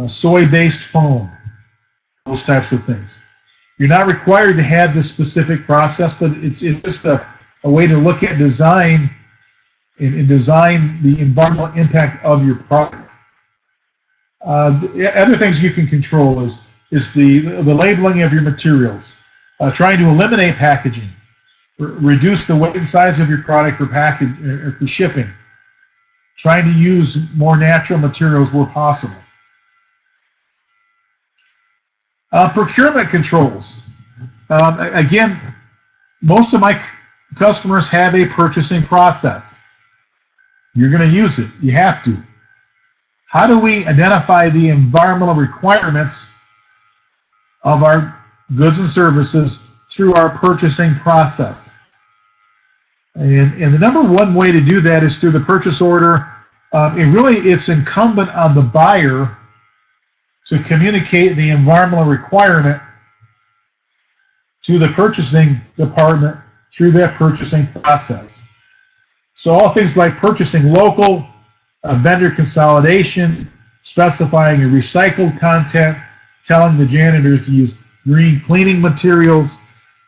Soy-based foam, those types of things. You're not required to have this specific process, but it's just a way to look at design and design the environmental impact of your product. Other things you can control is the labeling of your materials, trying to eliminate packaging, reduce the weight and size of your product for shipping, trying to use more natural materials where possible. Procurement controls. Again, most of my customers have a purchasing process. You're going to use it. You have to. How do we identify the environmental requirements of our goods and services through our purchasing process? And the number one way to do that is through the purchase order. It's incumbent on the buyer to communicate the environmental requirement to the purchasing department through that purchasing process. So all things like purchasing local, vendor consolidation, specifying a recycled content, telling the janitors to use green cleaning materials,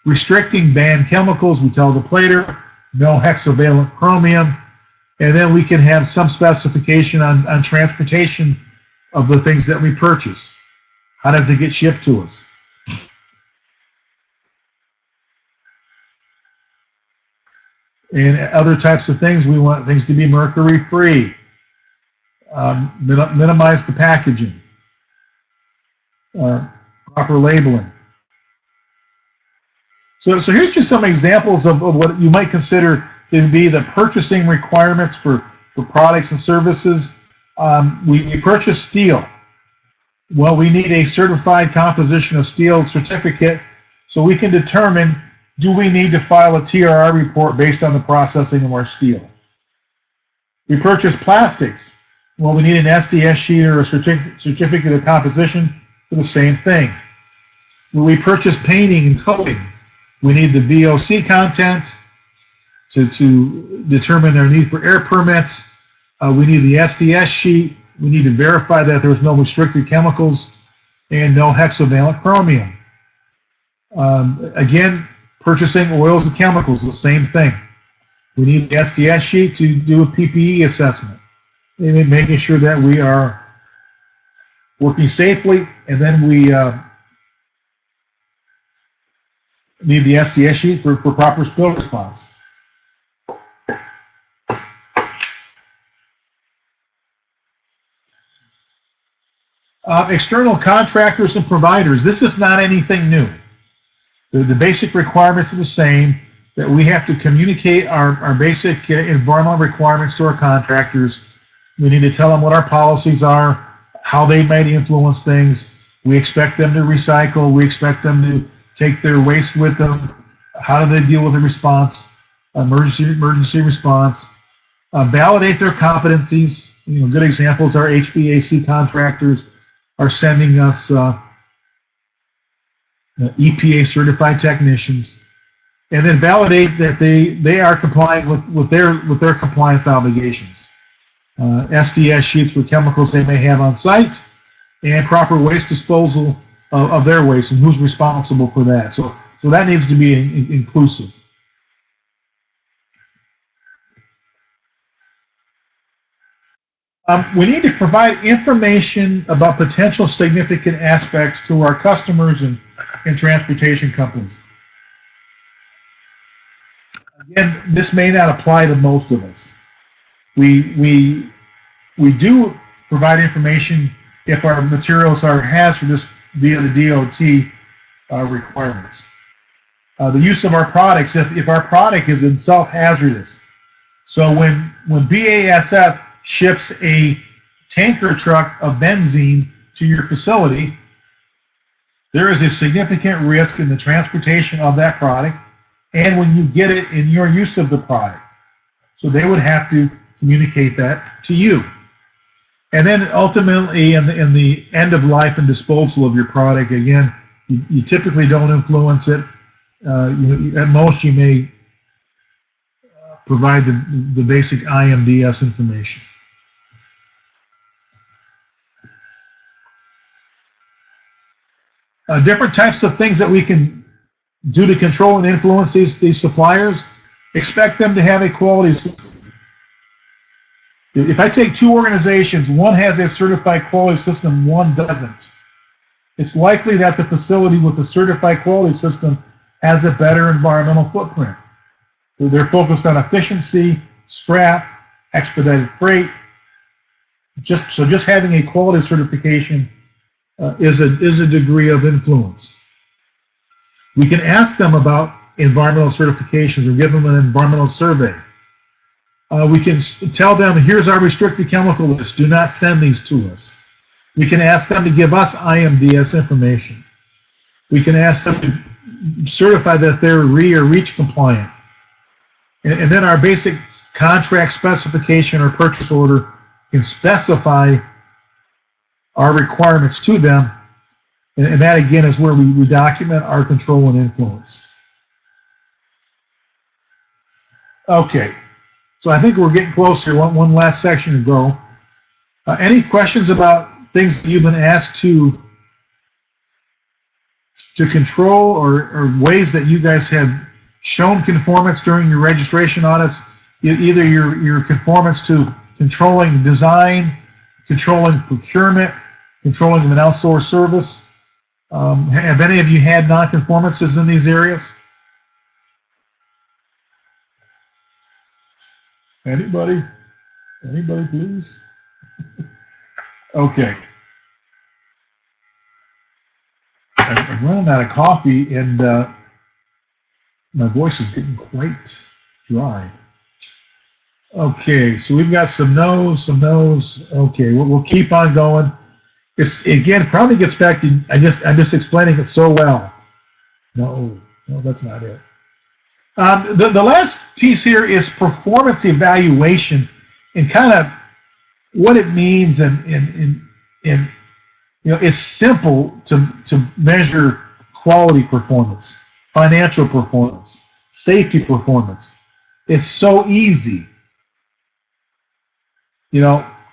restricting banned chemicals, we tell the plater, no hexavalent chromium, and then we can have some specification on transportation of the things that we purchase. How does it get shipped to us? And other types of things, we want things to be mercury-free, minimize the packaging, proper labeling. So here's just some examples of what you might consider to be the purchasing requirements for products and services. We purchase steel. Well, we need a certified composition of steel certificate so we can determine, do we need to file a TRR report based on the processing of our steel? We purchase plastics. Well, we need an SDS sheet or a certificate of composition for the same thing. When we purchase painting and coating, we need the VOC content to determine our need for air permits. We need the SDS sheet. We need to verify that there's no restricted chemicals and no hexavalent chromium. Again, purchasing oils and chemicals, the same thing. We need the SDS sheet to do a PPE assessment, and making sure that we are working safely, and then we need the SDS sheet for proper spill response. External contractors and providers. This is not anything new. The basic requirements are the same, that we have to communicate our basic environmental requirements to our contractors. We need to tell them what our policies are, how they might influence things. We expect them to recycle. We expect them to take their waste with them. How do they deal with the response, emergency response? Validate their competencies. Good examples are HVAC contractors are sending us EPA certified technicians, and then validate that they are complying with their compliance obligations. SDS sheets for chemicals they may have on site, and proper waste disposal of their waste, and who's responsible for that. So that needs to be inclusive. We need to provide information about potential significant aspects to our customers and transportation companies. Again, this may not apply to most of us. We do provide information if our materials are hazardous via the DOT requirements. The use of our products, if our product is in self-hazardous. So when BASF ships a tanker truck of benzene to your facility, there is a significant risk in the transportation of that product and when you get it in your use of the product. So they would have to communicate that to you. And then ultimately in the end of life and disposal of your product, again, you typically don't influence it. At most you may provide the basic IMDS information. Different types of things that we can do to control and influence these suppliers. Expect them to have a quality system. If I take two organizations, one has a certified quality system, one doesn't, it's likely that the facility with a certified quality system has a better environmental footprint. They're focused on efficiency, scrap, expedited freight. Just having a quality certification is a degree of influence. We can ask them about environmental certifications or give them an environmental survey. We can tell them, here's our restricted chemical list, do not send these to us. We can ask them to give us IMDS information. We can ask them to certify that they're or REACH compliant. And then our basic contract specification or purchase order can specify our requirements to them, and that again is where we document our control and influence. Okay, so I think we're getting close here. One last section to go. Any questions about things that you've been asked to control, or ways that you guys have shown conformance during your registration audits, either your conformance to controlling design, controlling procurement, controlling an outsourced service? Have any of you had non-conformances in these areas? Anybody? Anybody, please? Okay. I'm running out of coffee, and my voice is getting quite dry. Okay, so we've got some no's, some no's. Okay, we'll keep on going. It's, again, probably gets back to, I'm just explaining it so well. No, that's not it. The last piece here is performance evaluation, and kind of what it means, and it's simple to measure quality performance, financial performance, safety performance. It's so easy.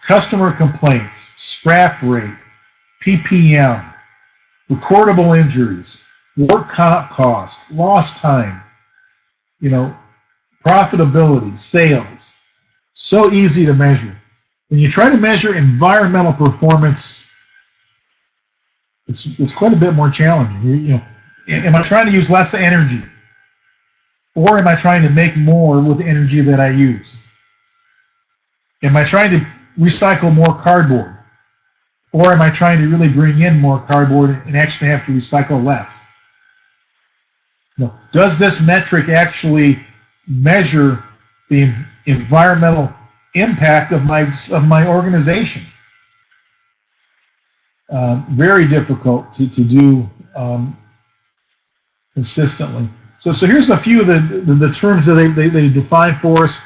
Customer complaints, scrap rate, PPM, recordable injuries, work comp cost, lost time, profitability, sales. So easy to measure. When you try to measure environmental performance, it's quite a bit more challenging. Am I trying to use less energy? Or am I trying to make more with the energy that I use? Am I trying to recycle more cardboard? Or am I trying to really bring in more cardboard and actually have to recycle less? Does this metric actually measure the environmental impact of my organization? Very difficult to do consistently. So here's a few of the terms that they define for us.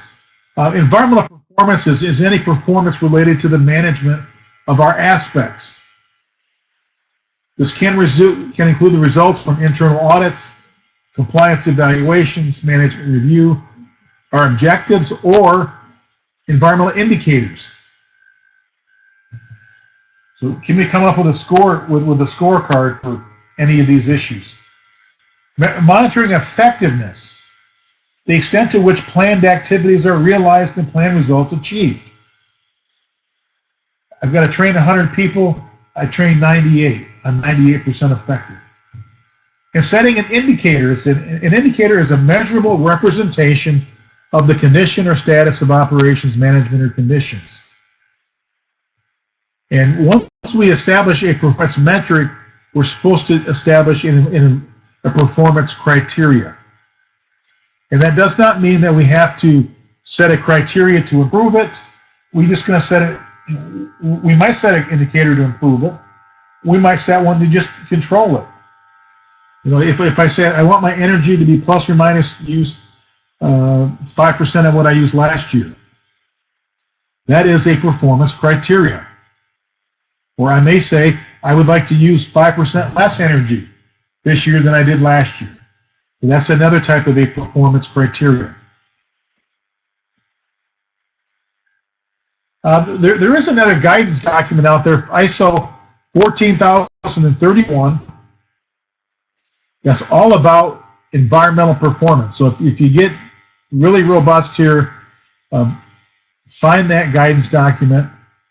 Environmental performance is any performance related to the management of our aspects. This can include the results from internal audits, compliance evaluations, management review, our objectives, or environmental indicators. So can we come up with a score with a scorecard for any of these issues? Monitoring effectiveness, the extent to which planned activities are realized and planned results achieved. I've got to train 100 people. I train 98. I'm 98% effective. And setting an indicator. An indicator is a measurable representation of the condition or status of operations, management, or conditions. And once we establish a performance metric, we're supposed to establish in a performance criteria. And that does not mean that we have to set a criteria to improve it. We're just going to set it. We might set an indicator to improve it. We might set one to just control it. If I say I want my energy to be plus or minus use 5% of what I used last year, that is a performance criteria. Or I may say I would like to use 5% less energy this year than I did last year. And that's another type of a performance criteria. There is another guidance document out there, ISO 14031. That's all about environmental performance. So if you get really robust here, find that guidance document.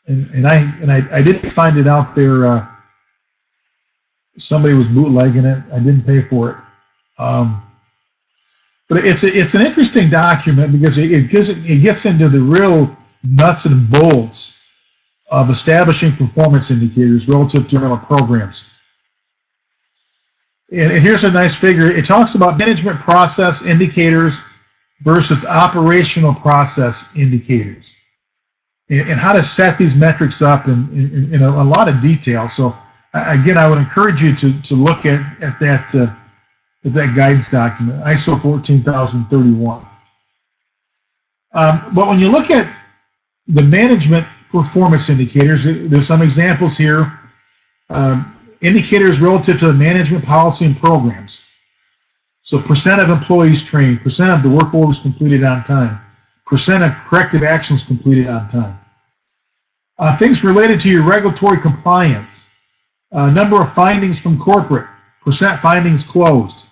And I didn't find it out there. Somebody was bootlegging it. I didn't pay for it. But it's an interesting document because it gets into the real nuts and bolts of establishing performance indicators relative to environmental programs. And here's a nice figure. It talks about management process indicators versus operational process indicators, and how to set these metrics up in a lot of detail. So again, I would encourage you to look at that guidance document, ISO 14031. But when you look at the management performance indicators, there's some examples here. Indicators relative to the management policy and programs. So percent of employees trained, percent of the work orders completed on time, percent of corrective actions completed on time. Things related to your regulatory compliance, number of findings from corporate, percent findings closed.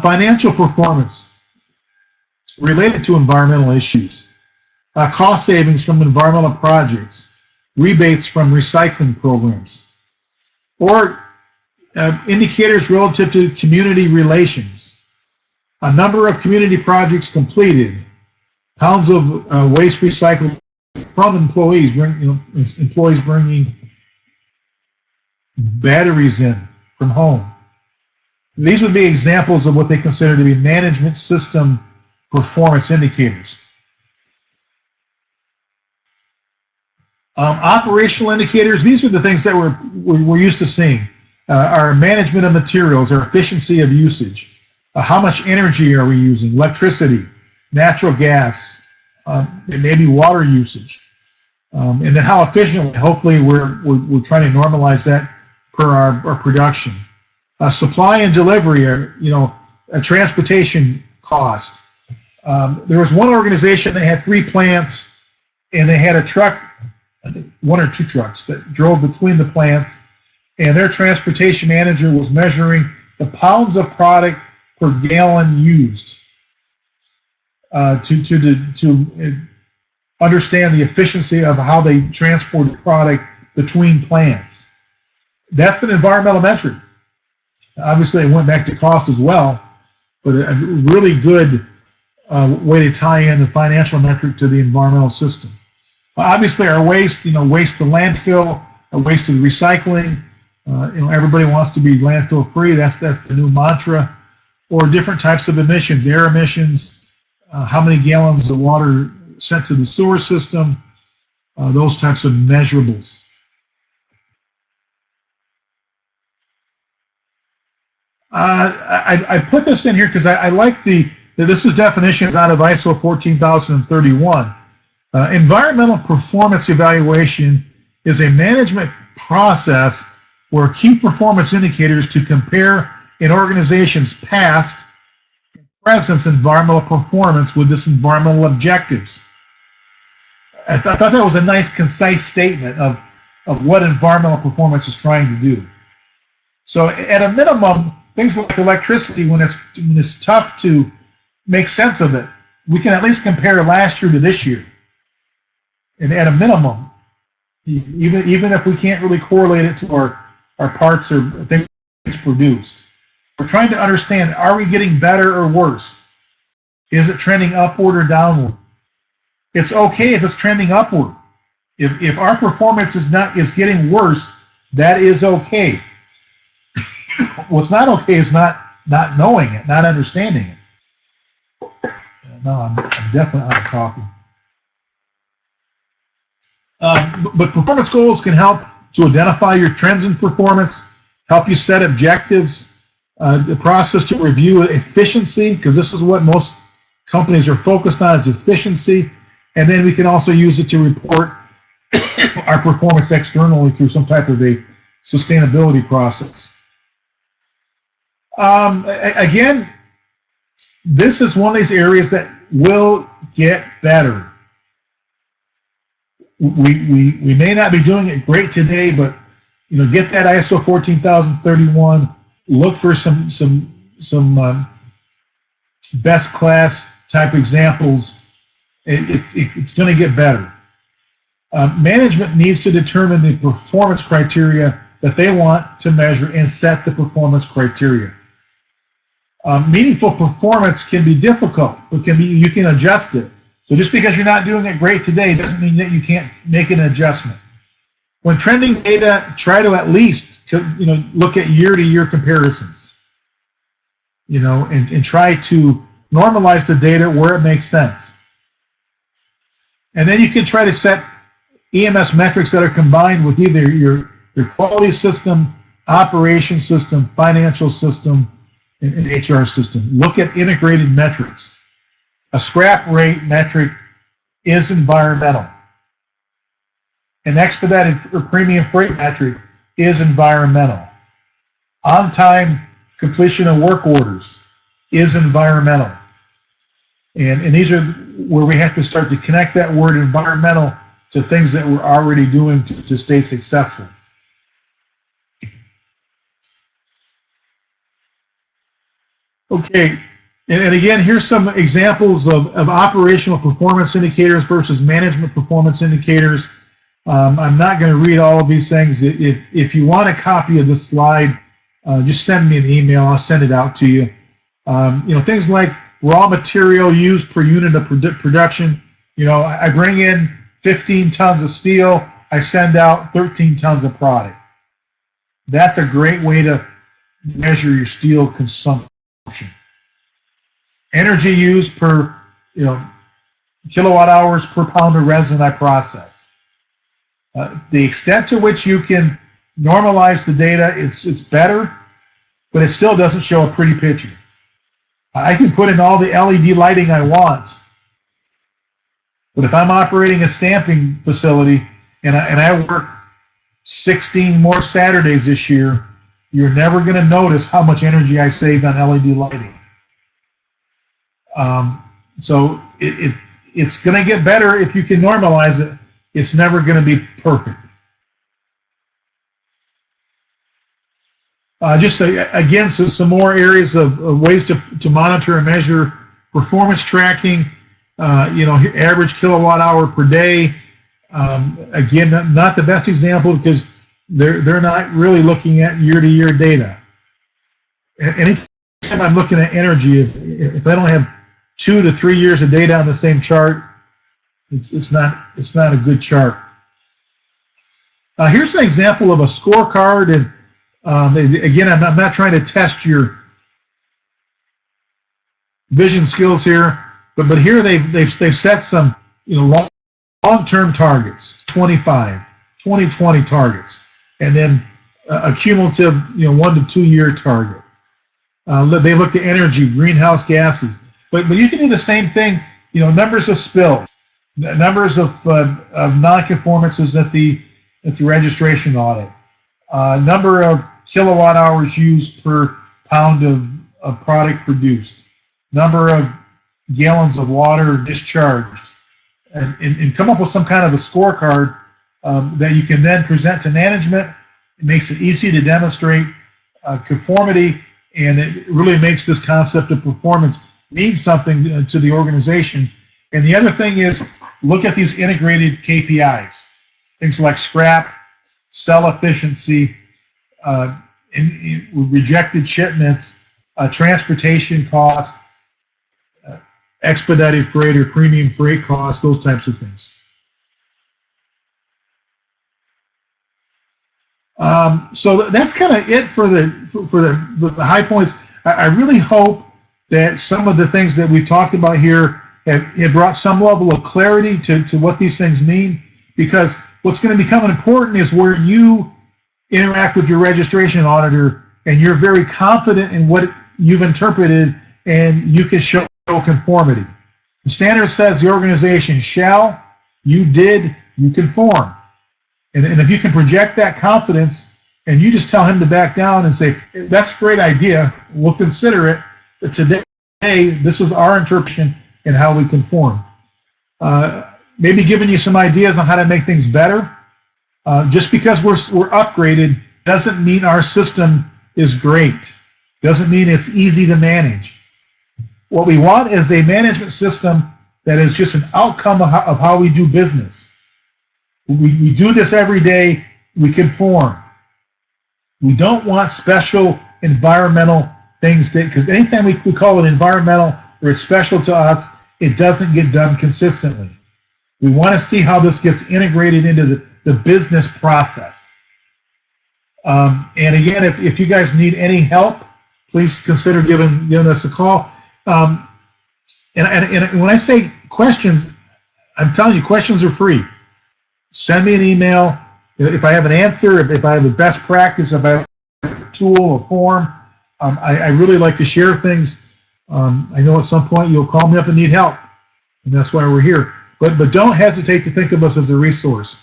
Financial performance related to environmental issues, cost savings from environmental projects, rebates from recycling programs, or indicators relative to community relations, a number of community projects completed, Pounds of waste recycled from employees. Employees bringing batteries in from home. These would be examples of what they consider to be management system performance indicators. Operational indicators, these are the things that we're used to seeing. Our management of materials, our efficiency of usage, how much energy are we using, electricity, natural gas, maybe water usage, and then how efficiently, hopefully we're trying to normalize that per our production. Supply and delivery, a transportation cost. There was one organization that had 3 plants, and they had a truck, I think 1 or 2 trucks that drove between the plants, and their transportation manager was measuring the pounds of product per gallon used to understand the efficiency of how they transported product between plants. That's an environmental metric. Obviously, it went back to cost as well, but a really good way to tie in the financial metric to the environmental system. Obviously, our waste, waste to landfill, waste to recycling. Everybody wants to be landfill free. That's the new mantra. Or different types of emissions, air emissions, how many gallons of water sent to the sewer system, those types of measurables. I put this in here because I like this is definitions out of ISO 14031. Environmental performance evaluation is a management process where key performance indicators to compare an organization's past and present environmental performance with its environmental objectives. I thought that was a nice, concise statement of what environmental performance is trying to do. So at a minimum, things like electricity, when it's tough to make sense of it, we can at least compare last year to this year. And at a minimum, even if we can't really correlate it to our parts or things produced, we're trying to understand, are we getting better or worse? Is it trending upward or downward? It's okay if it's trending upward. If our performance is getting worse, that is okay. What's not okay is not knowing it, not understanding it. No, I'm definitely out of coffee. But performance goals can help to identify your trends in performance, help you set objectives, the process to review efficiency, because this is what most companies are focused on, is efficiency, and then we can also use it to report our performance externally through some type of a sustainability process. Again, this is one of these areas that will get better. We may not be doing it great today, but get that ISO 14031. Look for some best class type examples. It's going to get better. Management needs to determine the performance criteria that they want to measure and set the performance criteria. Meaningful performance can be difficult, but you can adjust it. So just because you're not doing it great today doesn't mean that you can't make an adjustment. When trending data, try to at least look at year-to-year comparisons. And try to normalize the data where it makes sense. And then you can try to set EMS metrics that are combined with either your quality system, operation system, financial system, and HR system. Look at integrated metrics. A scrap rate metric is environmental. An expedited or premium freight metric is environmental. On-time completion of work orders is environmental. And these are where we have to start to connect that word environmental to things that we're already doing to stay successful. Okay, and again, here's some examples of operational performance indicators versus management performance indicators. I'm not going to read all of these things. If you want a copy of this slide, just send me an email. I'll send it out to you. Things like raw material used per unit of production. You know, I bring in 15 tons of steel, I send out 13 tons of product. That's a great way to measure your steel consumption. Energy used per, kilowatt hours per pound of resin I process. The extent to which you can normalize the data, it's better, but it still doesn't show a pretty picture. I can put in all the LED lighting I want, but if I'm operating a stamping facility and I work 16 more Saturdays this year, you're never going to notice how much energy I saved on LED lighting. So it's going to get better if you can normalize it. It's never going to be perfect. Again, so some more areas of ways to monitor and measure performance tracking. Average kilowatt hour per day. Again, not the best example because they're not really looking at year-to-year data. Anytime I'm looking at energy, if I don't have 2 to 3 years of data on the same chart, it's not a good chart. Here's an example of a scorecard, and again, I'm not trying to test your vision skills here, but here they've set some long-term targets, 2020 targets, and then a cumulative 1 to 2 year target. They look at energy, greenhouse gases, but you can do the same thing. Numbers of spills, numbers of non-conformances at the registration audit, number of kilowatt hours used per pound of product produced, number of gallons of water discharged, and come up with some kind of a scorecard that you can then present to management. It makes it easy to demonstrate conformity, and it really makes this concept of performance mean something to the organization. And the other thing is, look at these integrated KPIs, things like scrap, cell efficiency, rejected shipments, transportation cost, expedited freight or premium freight costs, those types of things. So that's kind of it for the high points. I really hope that some of the things that we've talked about here have brought some level of clarity to what these things mean, because what's going to become important is where you interact with your registration auditor and you're very confident in what you've interpreted and you can show conformity. The standard says the organization shall, you did, you conform. And if you can project that confidence and you just tell him to back down and say, that's a great idea, we'll consider it, but today this was our interpretation and how we conform. Maybe giving you some ideas on how to make things better. Just because we're upgraded doesn't mean our system is great. Doesn't mean it's easy to manage. What we want is a management system that is just an outcome of how we do business. We do this every day, we conform. We don't want special environmental things, because anytime we call it environmental or it's special to us, it doesn't get done consistently. We want to see how this gets integrated into the business process. And again, if you guys need any help, please consider giving us a call. And when I say questions, I'm telling you, questions are free. Send me an email. If I have an answer, if I have a best practice, if I have a tool, a form, I really like to share things. I know at some point you'll call me up and need help, and that's why we're here. But don't hesitate to think of us as a resource.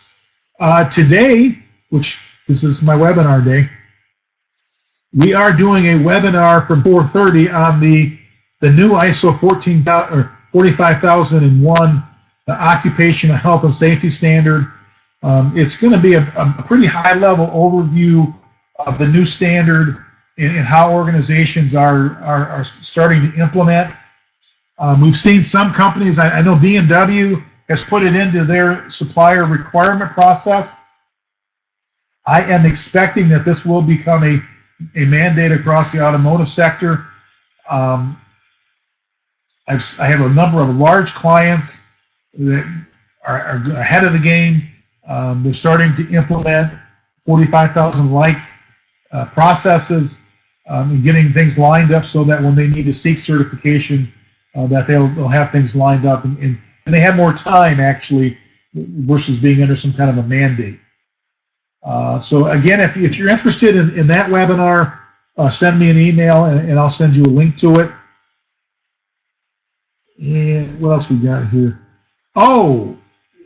Today, which this is my webinar day, we are doing a webinar from 4:30 on the new ISO 45001 occupational health and safety standard. It's going to be a pretty high-level overview of the new standard and how organizations are starting to implement. We've seen some companies, I know BMW has put it into their supplier requirement process. I am expecting that this will become a mandate across the automotive sector. I have a number of large clients that are ahead of the game. They're starting to implement 45,000 like processes and getting things lined up so that when they need to seek certification, that they'll have things lined up and they have more time actually versus being under some kind of a mandate. So again, if you're interested in that webinar, send me an email and I'll send you a link to it. And what else we got here? Oh,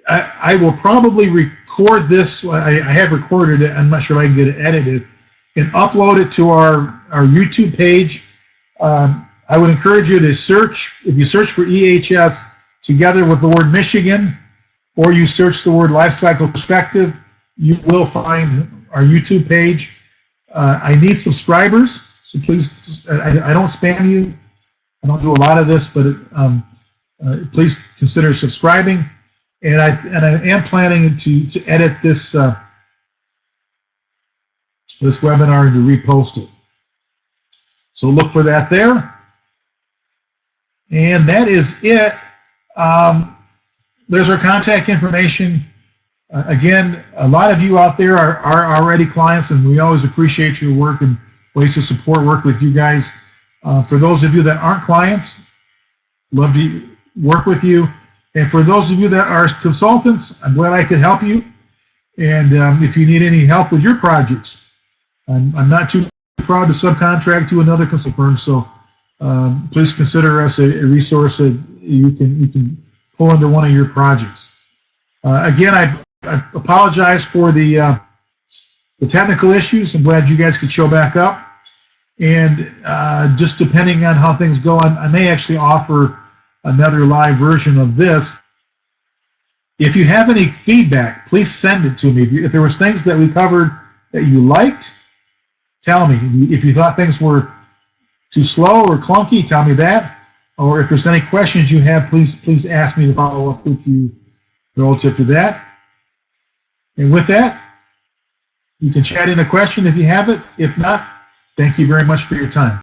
I will probably record this. I have recorded it. I'm not sure if I can get it edited and upload it to our YouTube page. I would encourage you to search. If you search for EHS together with the word Michigan, or you search the word Lifecycle Perspective, you will find our YouTube page. I need subscribers, so please, I don't spam you. I don't do a lot of this, but please consider subscribing. And I am planning to edit this this webinar and to repost it. So look for that there. And that is it. There's our contact information. Again, a lot of you out there are already clients, and we always appreciate your work and ways to support work with you guys. For those of you that aren't clients, love to work with you. And for those of you that are consultants, I'm glad I could help you. And if you need any help with your projects, I'm not too proud to subcontract to another consulting firm, so please consider us a resource that you can pull into one of your projects. Again, I apologize for the technical issues. I'm glad you guys could show back up. And just depending on how things go, I may actually offer another live version of this. If you have any feedback, please send it to me. If there was things that we covered that you liked, tell me. If you thought things were too slow or clunky, tell me that. Or if there's any questions you have, please ask me to follow up with you relative to that. And with that, you can chat in a question if you have it. If not, thank you very much for your time.